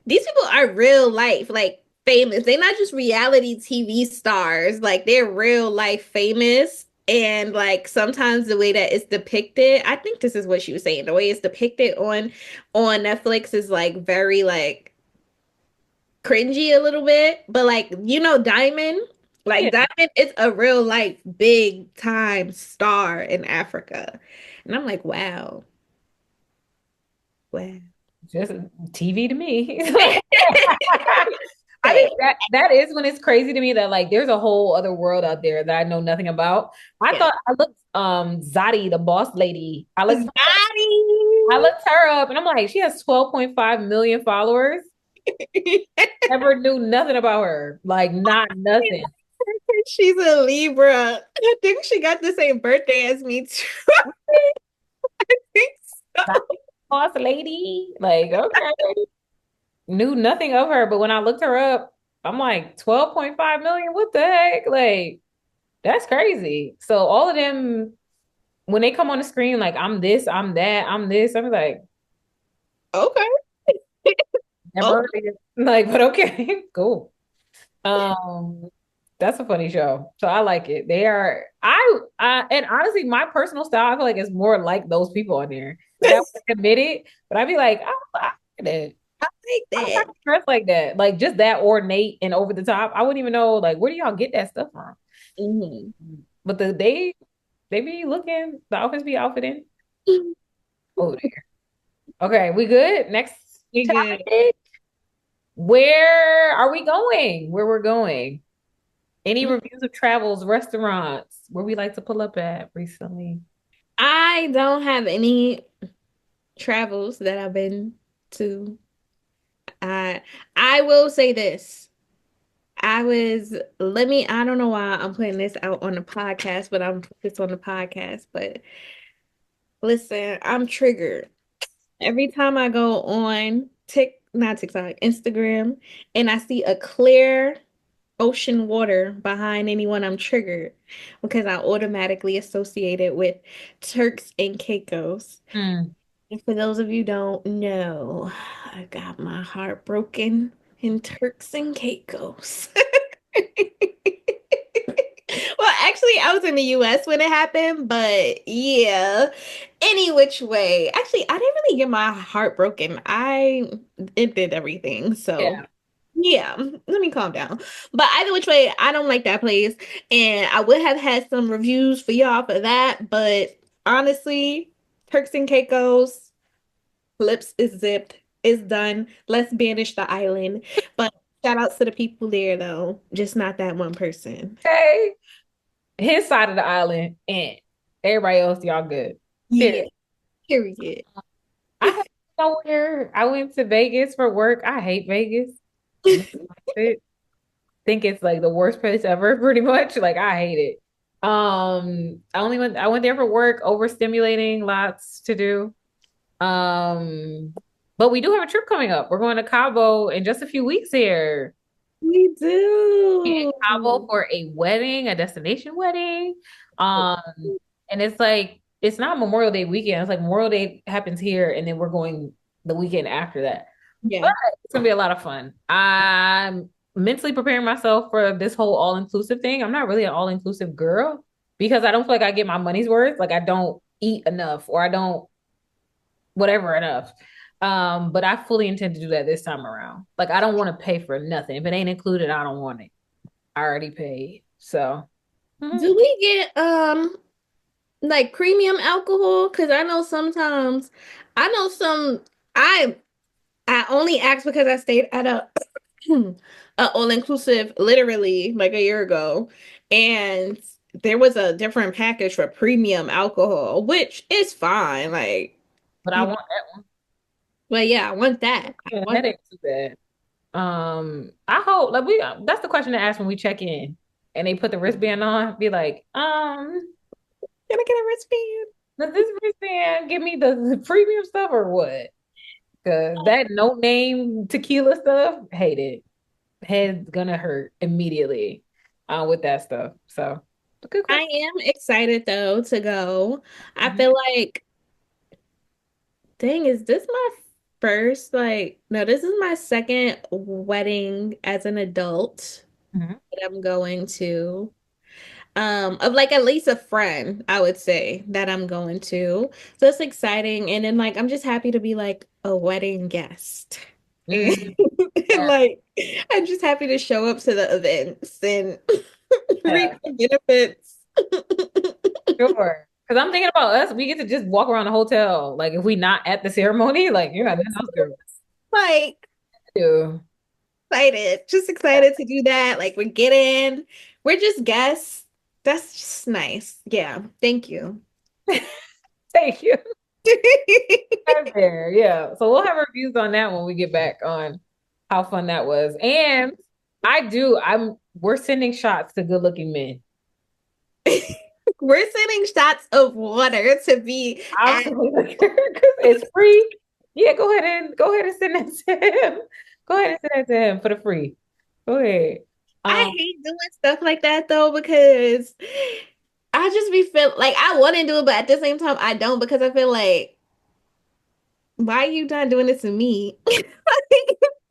these people are real life, like famous. They're not just reality TV stars, like they're real life famous. And like sometimes the way that it's depicted, I think this is what she was saying. The way it's depicted on Netflix is like very like cringy a little bit. But like, Diamond, like Yeah. Diamond is a real life big time star in Africa. And I'm like, wow, wow. Just TV to me. I think that is when it's crazy to me that like there's a whole other world out there that I know nothing about. I Yeah. thought I looked Zadi, the boss lady. Zaddy. I looked her up and I'm like, she has 12.5 million followers. Never knew nothing about her. Like not nothing. She's a Libra. I think she got the same birthday as me too. I think Zadi, so. boss lady. Like, okay. Knew nothing of her, but when I looked her up, I'm like 12.5 million. What the heck? Like, that's crazy. So all of them, when they come on the screen, like I'm this, I'm that, I'm this, I'm like, Okay. never heard Okay. of it. Like, but okay, cool. Um, that's a funny show. So I like it. They are and honestly, my personal style, I feel like it's more like those people on there. Like I would admit it, but I'd be like, I like that. I like I'm that. not dressed like that. Like just that ornate and over the top. I wouldn't even know like where do y'all get that stuff from? Hmm. But they be looking, the outfits be outfitting. Oh dear. Okay, we good? Next You good. topic. Where are we going? Where we're going? Any reviews of travels, restaurants, where we like to pull up at recently? I don't have any travels that I've been to. I I will say this. I don't know why I'm putting this out on the podcast, but I'm focused on the podcast. But listen, I'm triggered. Every time I go on not TikTok, Instagram, and I see a clear ocean water behind anyone, I'm triggered because I automatically associate it with Turks and Caicos. Mm. And for those of you who don't know, I got my heart broken in Turks and Caicos. Well, actually, I was in the US when it happened, but yeah, any which way. Actually, I didn't really get my heart broken. It did everything. So, Yeah. yeah, let me calm down. But either which way, I don't like that place. And I would have had some reviews for y'all for that. But honestly, Turks and Caicos, lips is zipped, it's done. Let's banish the island. But shout outs to the people there, though. Just not that one person. Okay. His side of the island and everybody else, y'all good. Yeah, Period. period. I have nowhere. I went to Vegas for work. I hate Vegas. I think it's like the worst place ever, pretty much. Like I hate it. I went there for work, overstimulating, lots to do. But we do have a trip coming up. We're going to Cabo in just a few weeks here. We In do. Cabo for a wedding, a destination wedding. Um, and it's like it's not Memorial Day weekend. It's like Memorial Day happens here, and then we're going the weekend after that. But Yeah. it's gonna be a lot of fun. I'm mentally preparing myself for this whole all-inclusive thing. I'm not really an all-inclusive girl because I don't feel like I get my money's worth. Like I don't eat enough or I don't whatever enough. But I fully intend to do that this time around. Like I don't want to pay for nothing. If it ain't included, I don't want it. I already paid. So mhm. Do we get like premium alcohol? Because I know some I I only asked because I stayed at a all-inclusive literally like a year ago, and there was a different package for premium alcohol, which is fine. Like, But I you know, want that one. but yeah, I want that. I Yeah, want that ain't too bad. I hope like we that's the question to ask when we check in and they put the wristband on, be like, Can I get a wristband? does this wristband give me the premium stuff or what? Cause that no name tequila stuff, hate it. Head's gonna hurt immediately with that stuff. So good I question. am excited though to go. I Mhm. feel like, dang, is this my first, like, no, this is my second wedding as an adult Mhm. that I'm going to. Of like at least a friend, I would say that I'm going to. So it's exciting. And then like I'm just happy to be like a wedding guest. And, Mm, and yeah, like I'm just happy to show up to the events and reap yeah, the benefits. sure. Because I'm thinking about us, we get to just walk around the hotel. Like if we not at the ceremony, like you're not in the house girl. Like Too. excited, just excited to do that. Like we're getting, we're just guests. That's just nice. Yeah, thank you. Thank you. Right there. Yeah. So we'll have reviews on that when we get back on how fun that was. And we're sending shots to good looking men. We're sending shots of water to be at. Absolutely. Because it's free. Yeah, go ahead and send that to him. Go ahead and send that to him for the free. Go ahead. I Um, hate doing stuff like that though because I just be feel like I want to do it, but at the same time I don't because I feel like why are you not doing this to me?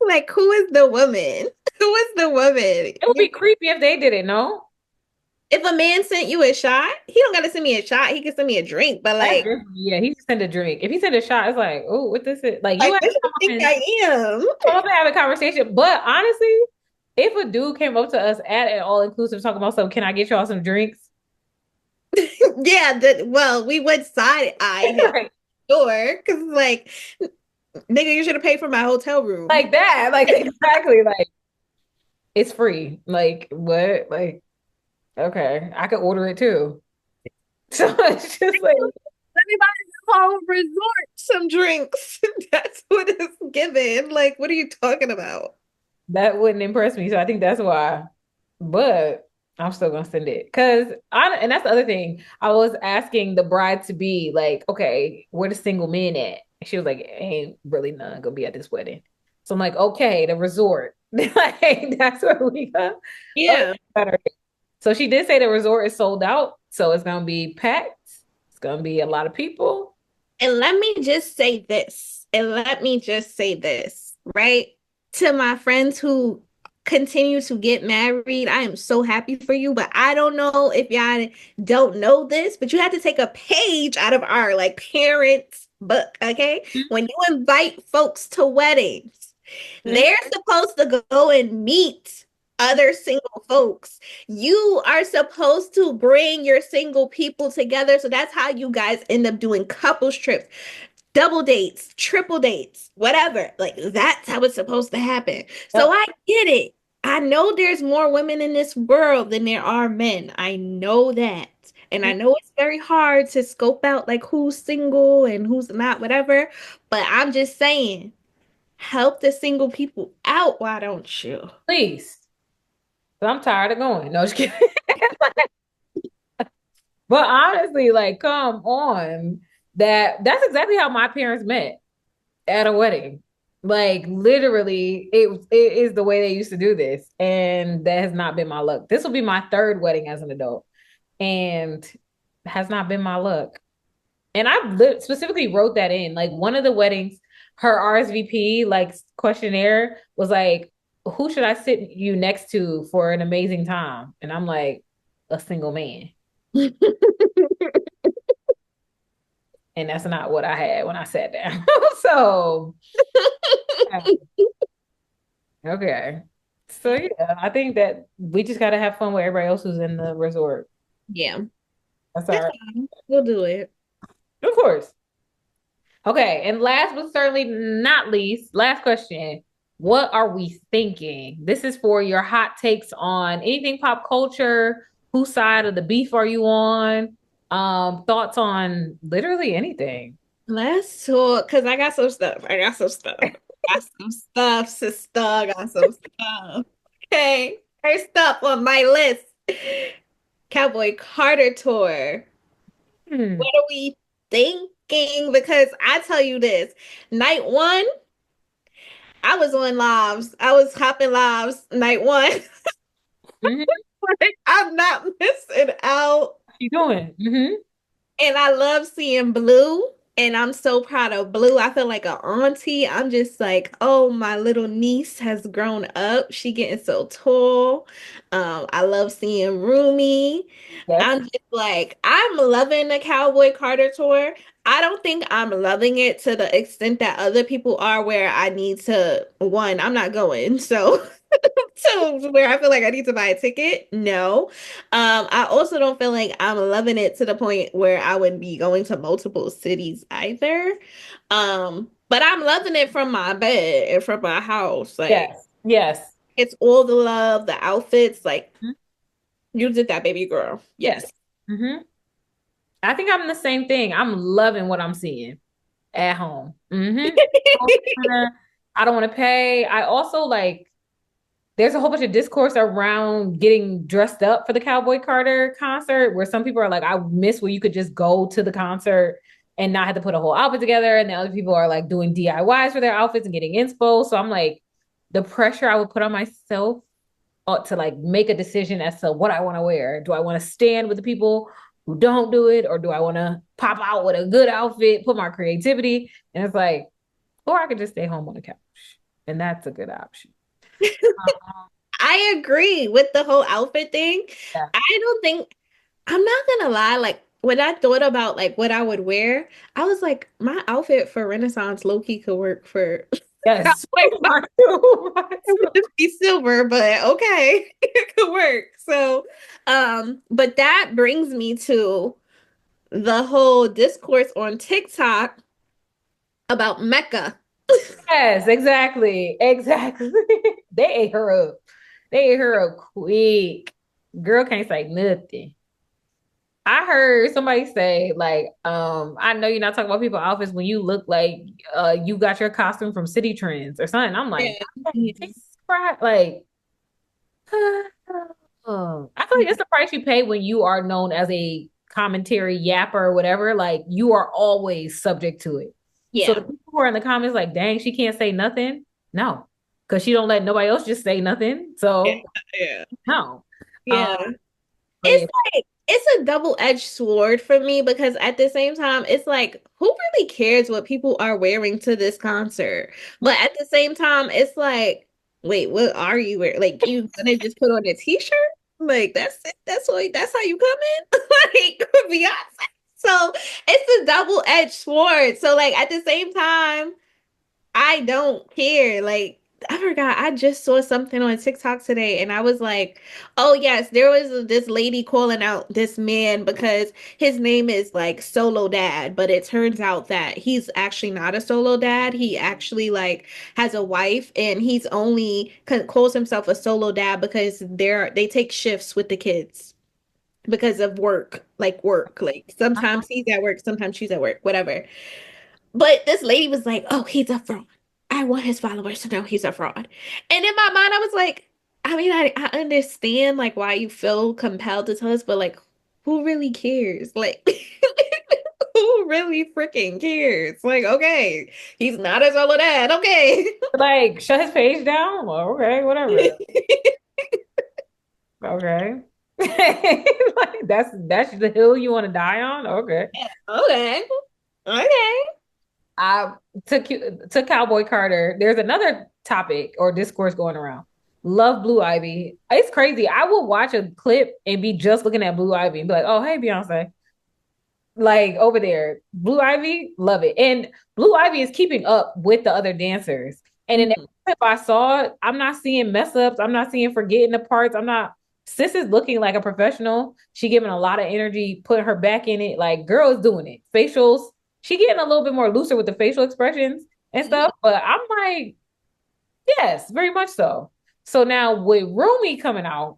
Like who is the woman? Who is the woman? it would be creepy if they did it, no? If a man sent you a shot, he don't gotta send me a shot. He can send me a drink, but That's like, different. Yeah, he just send a drink. If he send a shot, it's like, oh, what this is? Like you like have what to do you think come I am? up and have a conversation. But honestly, if a dude came up to us at an all inclusive talking about something, can I get y'all some drinks? Yeah, that well, we would side eye him Like sure, because like, nigga, you should have paid for my hotel room. like that. Like exactly. Like it's free. Like what? Like, okay. I could order it too. So it's just like Let me buy this whole resort some drinks. That's what it's given. Like, what are you talking about? that wouldn't impress me. So I think that's why. But I'm still gonna send it. And that's the other thing. I was asking the bride to be like, okay, where the single men at? And she was like, ain't really none gonna be at this wedding. So I'm like, okay, the resort. Like that's where we go. Okay, Yeah. better. So she did say the resort is sold out. So it's gonna be packed. It's gonna be a lot of people. And let me just say this, and let me just say this, right? To my friends who continue to get married, I am so happy for you, but I don't know if y'all don't know this, but you have to take a page out of our like parents' book, okay? When you invite folks to weddings, Mhm. they're supposed to go and meet other single folks. You are supposed to bring your single people together. So that's how you guys end up doing couples trips, double dates, triple dates, whatever. Like that's how it's supposed to happen. So Yep. I get it. I know there's more women in this world than there are men. I know that. And I know it's very hard to scope out like who's single and who's not, whatever. But I'm just saying, help the single people out, why don't you? Please. But I'm tired of going. No, just kidding. But honestly, like, come on. That's exactly how my parents met at a wedding. Like literally, it is the way they used to do this. And that has not been my luck. This will be my third wedding as an adult. And has not been my luck. And specifically wrote that in. Like one of the weddings, her RSVP like questionnaire was like, who should I sit you next to for an amazing time? And I'm like, a single man. And that's not what I had when I sat down. So, okay. So yeah, I think that we just gotta have fun with everybody else who's in the resort. Yeah, That's all that's right. fine. We'll do it. Of course. Okay, and last but certainly not least, last question. What are we thinking? This is for your hot takes on anything pop culture. Whose side of the beef are you on? Thoughts on literally anything. Let's talk because I got some stuff. I got some stuff. I got some stuff, sister. I got some stuff. Okay. First up on my list, Cowboy Carter tour. Hmm. What are we thinking? Because I tell you this, night one, I was on lives. I was hopping lives night one. Hmm. Like, I'm not missing out. What you doing? Hmm. And I love seeing Blue. And I'm so proud of Blue. I feel like an auntie. I'm just like, oh, my little niece has grown up. She getting so tall. I love seeing Rumi. Yes. I'm just like, I'm loving the Cowboy Carter tour. I don't think I'm loving it to the extent that other people are, where I need to, one, I'm not going. So to where I feel like I need to buy a ticket. No. I also don't feel like I'm loving it to the point where I would be going to multiple cities either. But I'm loving it from my bed and from my house. Like Yes. Yes. it's all the love, the outfits, like Mhm. you did that, baby girl. Yes. Yes. Hmm. I think I'm the same thing. I'm loving what I'm seeing at home. I don't want to pay. I also like there's a whole bunch of discourse around getting dressed up for the Cowboy Carter concert where some people are like, I miss where you could just go to the concert and not have to put a whole outfit together. And the other people are like doing DIYs for their outfits and getting inspo. So I'm like, the pressure I would put on myself to like make a decision as to what I want to wear. Do I want to stand with the people who don't do it, or do I want to pop out with a good outfit, put my creativity? And it's like, or I could just stay home on the couch, and that's a good option. Um, I agree with the whole outfit thing. yeah. I don't think I'm not gonna lie, like when I thought about like what I would wear, I was like, my outfit for Renaissance low-key could work for Yes. like Mine too. Mine it would too. just be silver, but okay, it could work. So, but that brings me to the whole discourse on TikTok about Mecca. Yes, exactly. Exactly. They ate her up. They ate her up quick. Girl can't say nothing. I heard somebody say, like, I know you're not talking about people outfits when you look like you got your costume from City Trends or something. I'm like, Yeah. Yeah. like, I feel like it's the price you pay when you are known as a commentary yapper or whatever. Like, you are always subject to it. So the Yeah. people who are in the comments, like, dang, she can't say nothing. No, because she don't let nobody else just say nothing. Yeah, So yeah. no. Yeah. But It's yeah, like it's a double-edged sword for me because at the same time, it's like who really cares what people are wearing to this concert? But at the same time, it's like, wait, what are you wearing? Like you gonna just put on a t-shirt? Like that's it? That's how you come in? Like Beyonce. So it's a double-edged sword. So like at the same time, I don't care. Like, I forgot. I just saw something on TikTok today and I was like, oh, yes, there was this lady calling out this man because his name is like Solo Dad, but it turns out that he's actually not a solo dad. He actually like has a wife and he's only calls himself a solo dad because they take shifts with the kids because of work, like work. Like sometimes he's at work, sometimes she's at work, whatever. But this lady was like, oh, he's a fraud. I want his followers to know he's a fraud. And in my mind, I was like, I mean, I understand like why you feel compelled to tell us, but like, who really cares? Like, who really freaking cares? Like, okay, he's not a solo dad. Okay. like shut his page down. Well, okay, whatever. Okay. Like that's the hill you want to die on. Okay. Okay. Okay. I to Cowboy Carter. There's another topic or discourse going around. Love Blue Ivy. It's crazy. I will watch a clip and be just looking at Blue Ivy and be like, "Oh, hey, Beyonce." Like over there, Blue Ivy, love it. And Blue Ivy is keeping up with the other dancers. And in every Mhm. clip I saw, I'm not seeing mess ups. I'm not seeing forgetting the parts. I'm not. Sis is looking like a professional. She giving a lot of energy, putting her back in it. Like girl is doing it. Facials. She getting a little bit more looser with the facial expressions and stuff. But I'm like, yes, very much so. So now with Rumi coming out,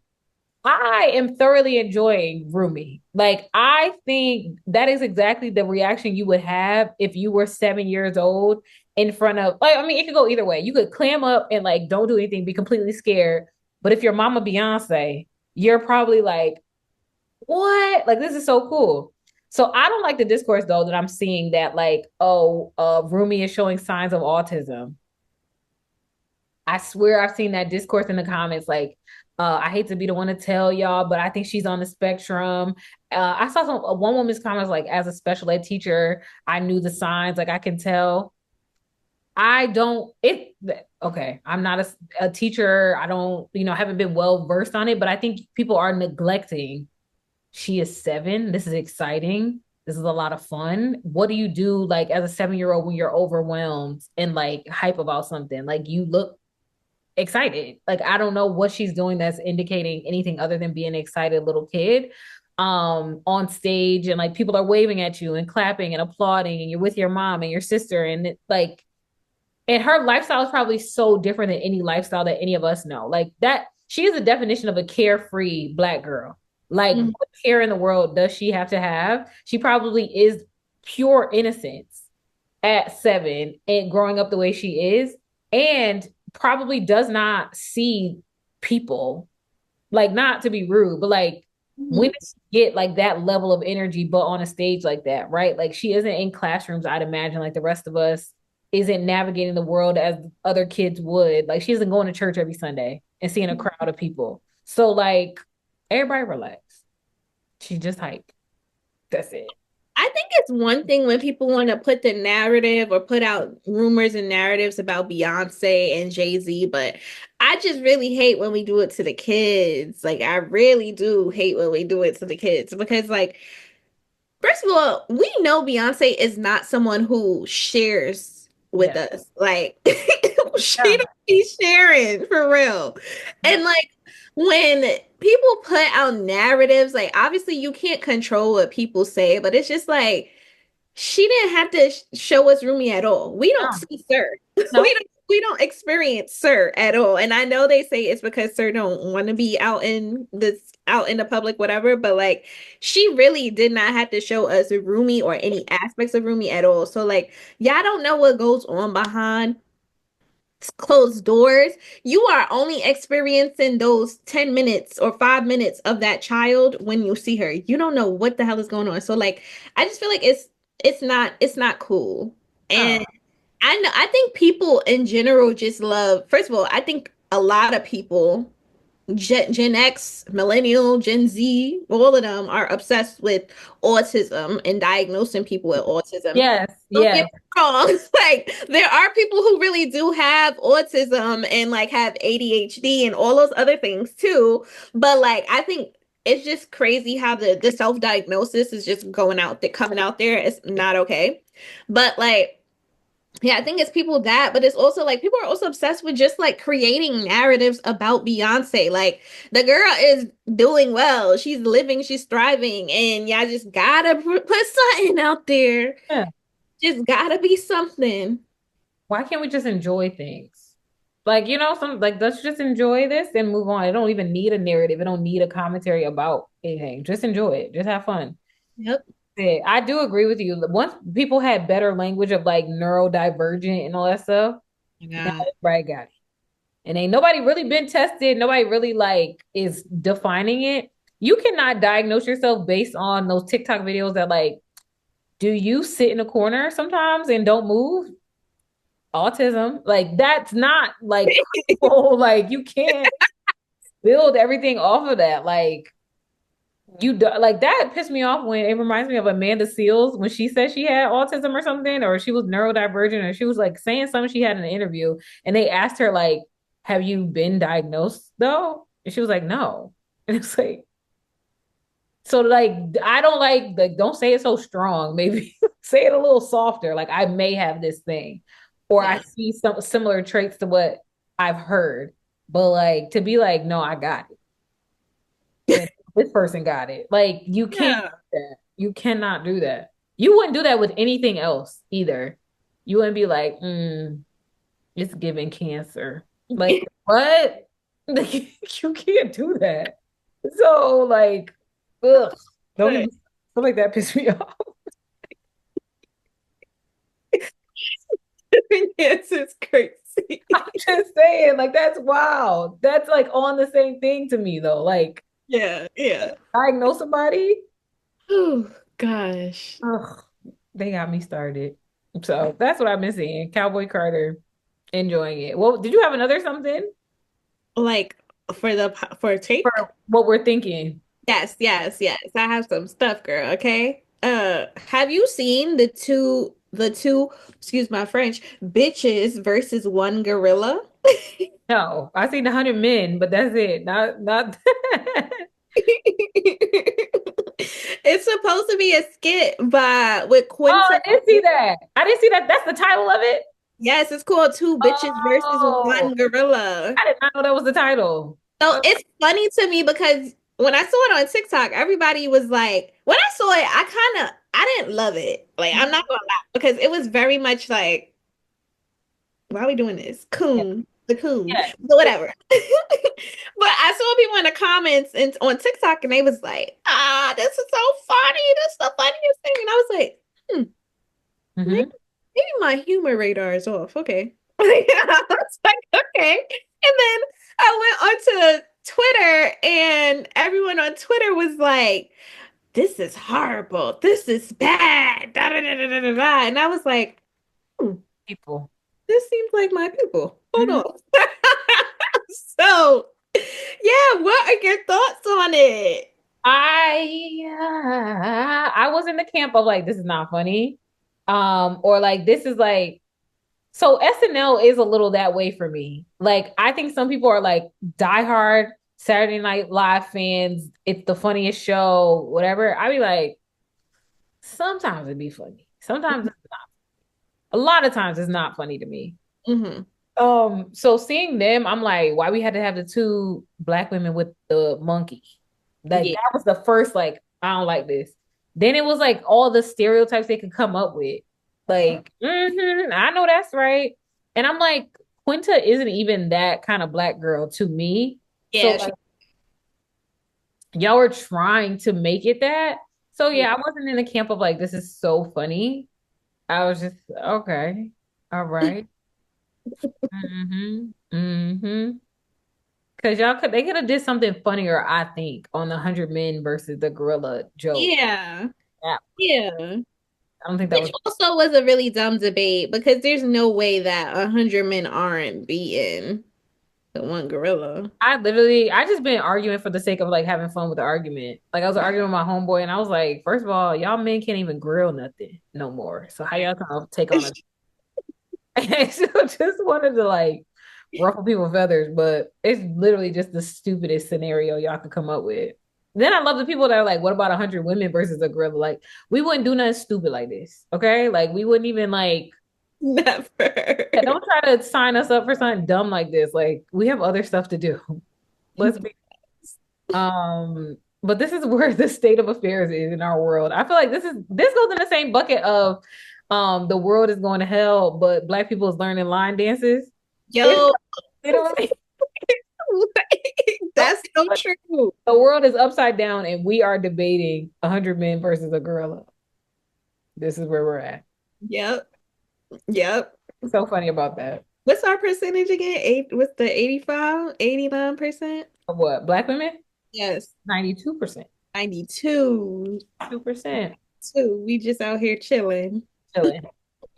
I am thoroughly enjoying Rumi. Like, I think that is exactly the reaction you would have if you were 7 years old in front of, like, I mean, it could go either way. You could clam up and, like, don't do anything, be completely scared. But if your mama Beyonce, you're probably like, what? Like, this is so cool. So I don't like the discourse, though, that I'm seeing that, like, oh, Rumi is showing signs of autism. I swear I've seen that discourse in the comments. Like, I hate to be the one to tell y'all, but I think she's on the spectrum. I saw one woman's comments like, as a special ed teacher, I knew the signs. Like, I can tell. I don't. It okay. I'm not a teacher. I don't. Haven't been well versed on it. But I think people are neglecting. She is 7. This is exciting. This is a lot of fun. What do you do like as a 7-year old when you're overwhelmed and like hype about something? Like you look excited. Like I don't know what she's doing that's indicating anything other than being an excited little kid on stage, and like people are waving at you and clapping and applauding, and you're with your mom and your sister, and like and her lifestyle is probably so different than any lifestyle that any of us know. Like that she is the definition of a carefree black girl. Like Mhm. what care in the world does she have to have? She probably is pure innocence at 7 and growing up the way she is, and probably does not see people, like not to be rude, but like when Mhm. does she get like that level of energy but on a stage like that, right? Like she isn't in classrooms, I'd imagine, like the rest of us, isn't navigating the world as other kids would. Like she isn't going to church every Sunday and seeing a crowd of people. So like everybody relax. She's just hype. That's it. I think it's one thing when people want to put the narrative or put out rumors and narratives about Beyonce and Jay-Z, but I just really hate when we do it to the kids. Like, I really do hate when we do it to the kids because, like, first of all, we know Beyonce is not someone who shares with Yeah. us. Like, she Yeah. don't be sharing for real. And like when people put out narratives, like obviously you can't control what people say, but it's just like she didn't have to show us Rumi at all. We don't No. see Sir. No. We don't experience Sir at all. And I know they say it's because Sir don't want to be out in the public, whatever. But like she really did not have to show us Rumi or any aspects of Rumi at all. So like y'all don't know what goes on behind closed doors. You are only experiencing those 10 minutes or 5 minutes of that child when you see her. You don't know what the hell is going on. So like I just feel like it's not cool. Oh. And I know. I think people in general just love. First of all, I think a lot of people, Gen X, Millennial, Gen Z, all of them are obsessed with autism and diagnosing people with autism. Yes, Don't get yes. me wrong. Like there are people who really do have autism and like have ADHD and all those other things too. But like I think it's just crazy how the self-diagnosis is just going out there, coming out there. It's not okay. But like yeah, I think it's people that, but it's also like people are also obsessed with just like creating narratives about Beyonce. Like the girl is doing well, she's living, she's thriving, and y'all just gotta put something out there. Yeah. Just gotta be something. Why can't we just enjoy things? Like, some like let's just enjoy this and move on. It don't even need a narrative. It don't need a commentary about anything. Just enjoy it. Just have fun. Yep. Yeah, I do agree with you. Once people had better language of like neurodivergent and all that stuff, now Yeah. everybody got it. And ain't nobody really been tested. Nobody really like is defining it. You cannot diagnose yourself based on those TikTok videos that like, do you sit in a corner sometimes and don't move? Autism. Like that's not like oh, like you can't build everything off of that. Like like that pissed me off when it reminds me of Amanda Seals when she said she had autism or something, or she was neurodivergent, or she was like saying something she had in an interview, and they asked her like, "Have you been diagnosed though?" And she was like, "No." And it's like, so like I don't like don't say it so strong. Maybe say it a little softer. Like I may have this thing, or I Yeah. see some similar traits to what I've heard, but like to be like, no, I got it and this person got it. Like you can't Yeah. do that. You cannot do that. You wouldn't do that with anything else either. You wouldn't be like, it's giving cancer. Like what? Like, you can't do that. So like, ugh, don't get But me stuff like that piss me off. yes, it's crazy. I'm just saying, like that's wild. That's like on the same thing to me though. Like Yeah, yeah. diagnose somebody. Oh gosh. Ugh, they got me started. So that's what I've been seeing. Cowboy Carter enjoying it. Well, did you have another something Like for a take? for what we're thinking? Yes, yes, yes. I have some stuff, girl, okay? Have you seen the two, excuse my French, bitches versus one gorilla? No, I seen 100 men, but that's it. Not. It's supposed to be a skit by with Oh, Quinta. I didn't see that. I didn't see that. That's the title of it. Yes, it's called Two Bitches versus Oh, One Gorilla. I did not know that was the title. So Oh, it's funny to me because when I saw it on TikTok, everybody was like, when I saw it, I didn't love it. Like, I'm not gonna lie, because it was very much like, why are we doing this? yeah, The coon, yeah. but whatever. But I saw people in the comments and on TikTok, and they was like, this is so funny. This is the funniest thing. And I was like, maybe, Hmm. maybe my humor radar is off. Okay. I was like, okay. And then I went onto Twitter, and everyone on Twitter was like, this is horrible. This is bad. Da, da, da, da, da, da, da. And I was like, hmm, People. this seems like my people. Hold Mhm. on. So, yeah, what are your thoughts on it? I was in the camp of like this is not funny, or like this is like so SNL is a little that way for me. Like I think some people are like diehard Saturday Night Live fans. It's the funniest show, whatever. I be like, sometimes it'd be funny. Sometimes it's not. A lot of times it's not funny to me. Hmm. So seeing them, I'm like, why we had to have the two black women with the monkey? Like Yeah. that was the first, like, I don't like this. Then it was like all the stereotypes they could come up with. Like, I know that's right. And I'm like, Quinta isn't even that kind of black girl to me. So Yeah. like y'all were trying to make it that. So Yeah. yeah, I wasn't in the camp of like, this is so funny. I was just, okay, all right. Mm-hmm. Mm-hmm. Because they could have did something funnier, I think, on the 100 Men versus the gorilla joke. Yeah. Yeah. Yeah. I don't think that Which was. also was a really dumb debate because there's no way that 100 men aren't beating the one gorilla. I just been arguing for the sake of like having fun with the argument. Like I was arguing with my homeboy, and I was like, first of all, y'all men can't even grill nothing no more. So how y'all gonna take on a? So just wanted to like ruffle people's feathers, but it's literally just the stupidest scenario y'all could come up with. Then I love the people that are like, what about 100 women versus a gorilla? Like, we wouldn't do nothing stupid like this, okay? Like, we wouldn't even like, Never. yeah, don't try to sign us up for something dumb like this. Like, we have other stuff to do. Let's be but this is where the state of affairs is in our world. I feel like this goes in the same bucket of the world is going to hell, but black people is learning line dances. It's Yo, literally that's so true. the world is upside down and we are debating 100 men versus a gorilla. This is where we're at. Yep. Yep. So funny about that. What's our percentage again? What's the 85, 89%? Of what? Black women? Yes. 92%. 92. 2%. Two. We just out here chilling. Chilling.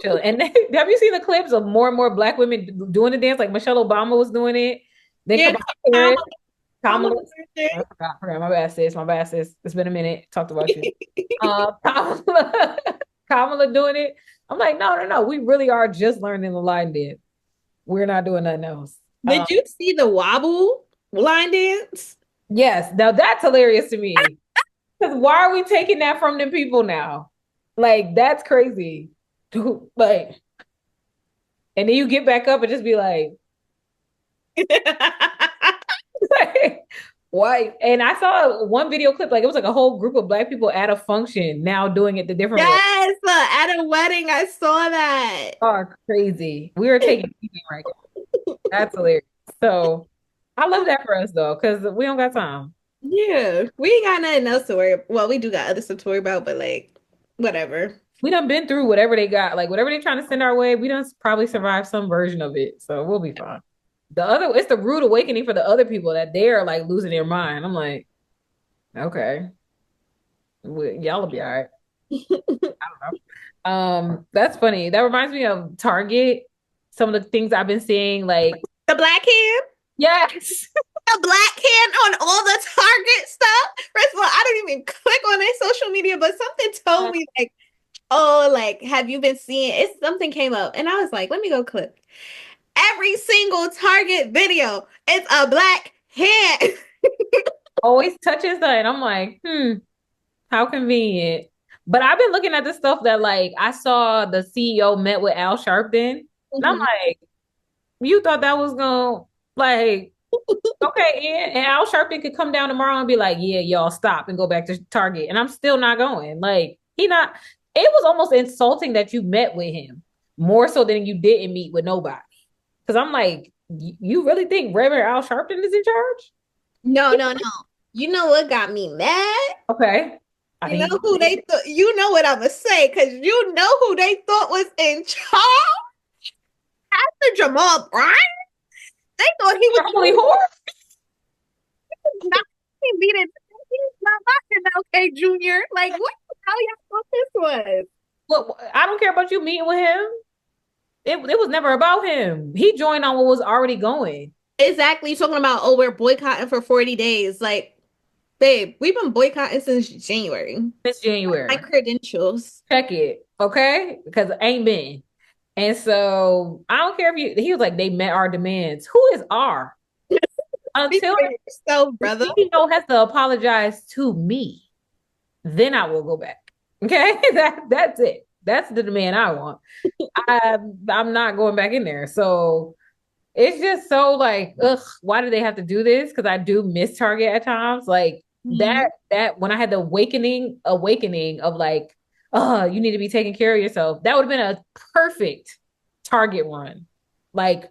Chilling. And have you seen the clips of more and more black women doing the dance? Like Michelle Obama was doing it. Then Yeah, Kamala Kamala, Harris, Kamala Kamala. I forgot. My bad, sis. My bad, sis. It's been a minute. Talked about you. Kamala, Kamala doing it. I'm like, no, no, no. We really are just learning the line dance. We're not doing nothing else. Did you see the wobble line dance? Yes. Now that's hilarious to me. Because why are we taking that from them people now? Like, that's crazy. Like, and then you get back up and just be like, why? And I saw one video clip, like it was like a whole group of black people at a function now doing it the different way. Yes, at a wedding, I saw that. Oh, crazy. We are taking anything right now. That's hilarious. So I love that for us though, because we don't got time. Yeah, we ain't got nothing else to worry about. Well, we do got other stuff to worry about, but like, whatever. We done been through whatever they got, like whatever they trying to send our way, we done probably survived some version of it. So we'll be fine. It's the rude awakening for the other people that they're like losing their mind. I'm like, okay, y'all will be all right. That's funny. That reminds me of Target. Some of the things I've been seeing, like, The black hand, yes. the black hand on all the Target stuff. First of all, I don't even click on their social media, but something told me like, oh, like, have you been seeing it? Something came up, and I was like, let me go click. Every single Target video, it's a black hand. Always touches that. And I'm like, how convenient. But I've been looking at the stuff that like I saw the CEO met with Al Sharpton. And I'm Mhm. like, you thought that was gonna like okay, and Al Sharpton could come down tomorrow and be like, yeah, y'all stop and go back to Target. And I'm still not going. Like, it was almost insulting that you met with him more so than you didn't meet with nobody. Because I'm like, you really think Reverend Al Sharpton is in charge? No, no, no. You know what got me mad? Okay. I You know think who they thought, you know what I'm gonna say, because you know who they thought was in charge? After Jamal Bryant? They thought he was probably whore. not beating. He's not boxing okay, Junior. Like, what the hell y'all thought this was? Look, I don't care about you meeting with him. It was never about him. He joined on what was already going. Exactly. Talking about, oh, we're boycotting for 40 days. Like, babe, we've been boycotting since January. This My January. credentials. Check it, okay? Because it ain't been. And so I don't care if he was like, they met our demands. Who is R? Speak Until for yourself, the brother. CEO has to apologize to me, then I will go back. Okay? That's it. That's the demand I want. I'm not going back in there. So it's just so like, ugh, why do they have to do this? Because I do miss Target at times. Like Mhm. that when I had the awakening of like, oh, you need to be taking care of yourself. That would have been a perfect Target run. Like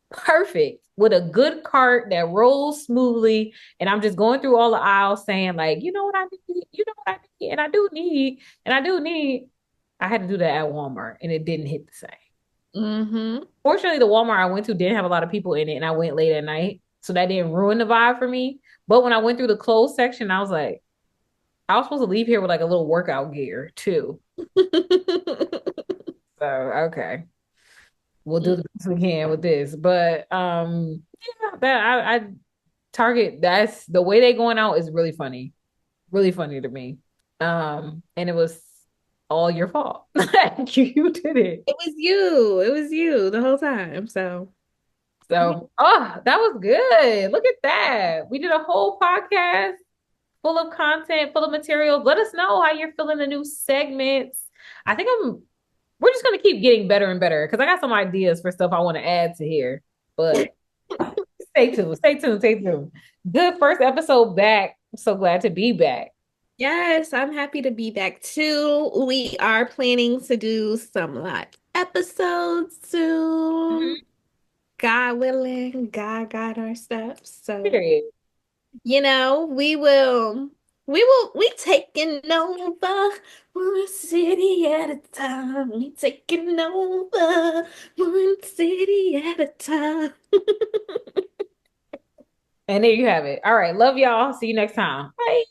perfect with a good cart that rolls smoothly. And I'm just going through all the aisles saying, like, you know what I need, you know what I need, and I do need. I had to do that at Walmart and it didn't hit the same. Mm-hmm. Fortunately, the Walmart I went to didn't have a lot of people in it, and I went late at night, so that didn't ruin the vibe for me. But when I went through the clothes section, I was like, I was supposed to leave here with like a little workout gear too. So okay, we'll do the best we can with this. But yeah, that I Target. That's the way they going out is really funny to me. And it was all your fault. You did it. It was you. It was you the whole time. So, So, oh, that was good. Look at that. We did a whole podcast full of content, full of materials. Let us know how you're feeling the new segments. I think we're just gonna keep getting better and better because I got some ideas for stuff I want to add to here. But stay tuned. Good first episode back. I'm so glad to be back. yes, I'm happy to be back too. We are planning to do some live episodes soon. Mhm. God willing, God got our steps. So, Period. we taking over one city at a time. We taking over one city at a time. And there you have it. All right. Love y'all. See you next time. Bye.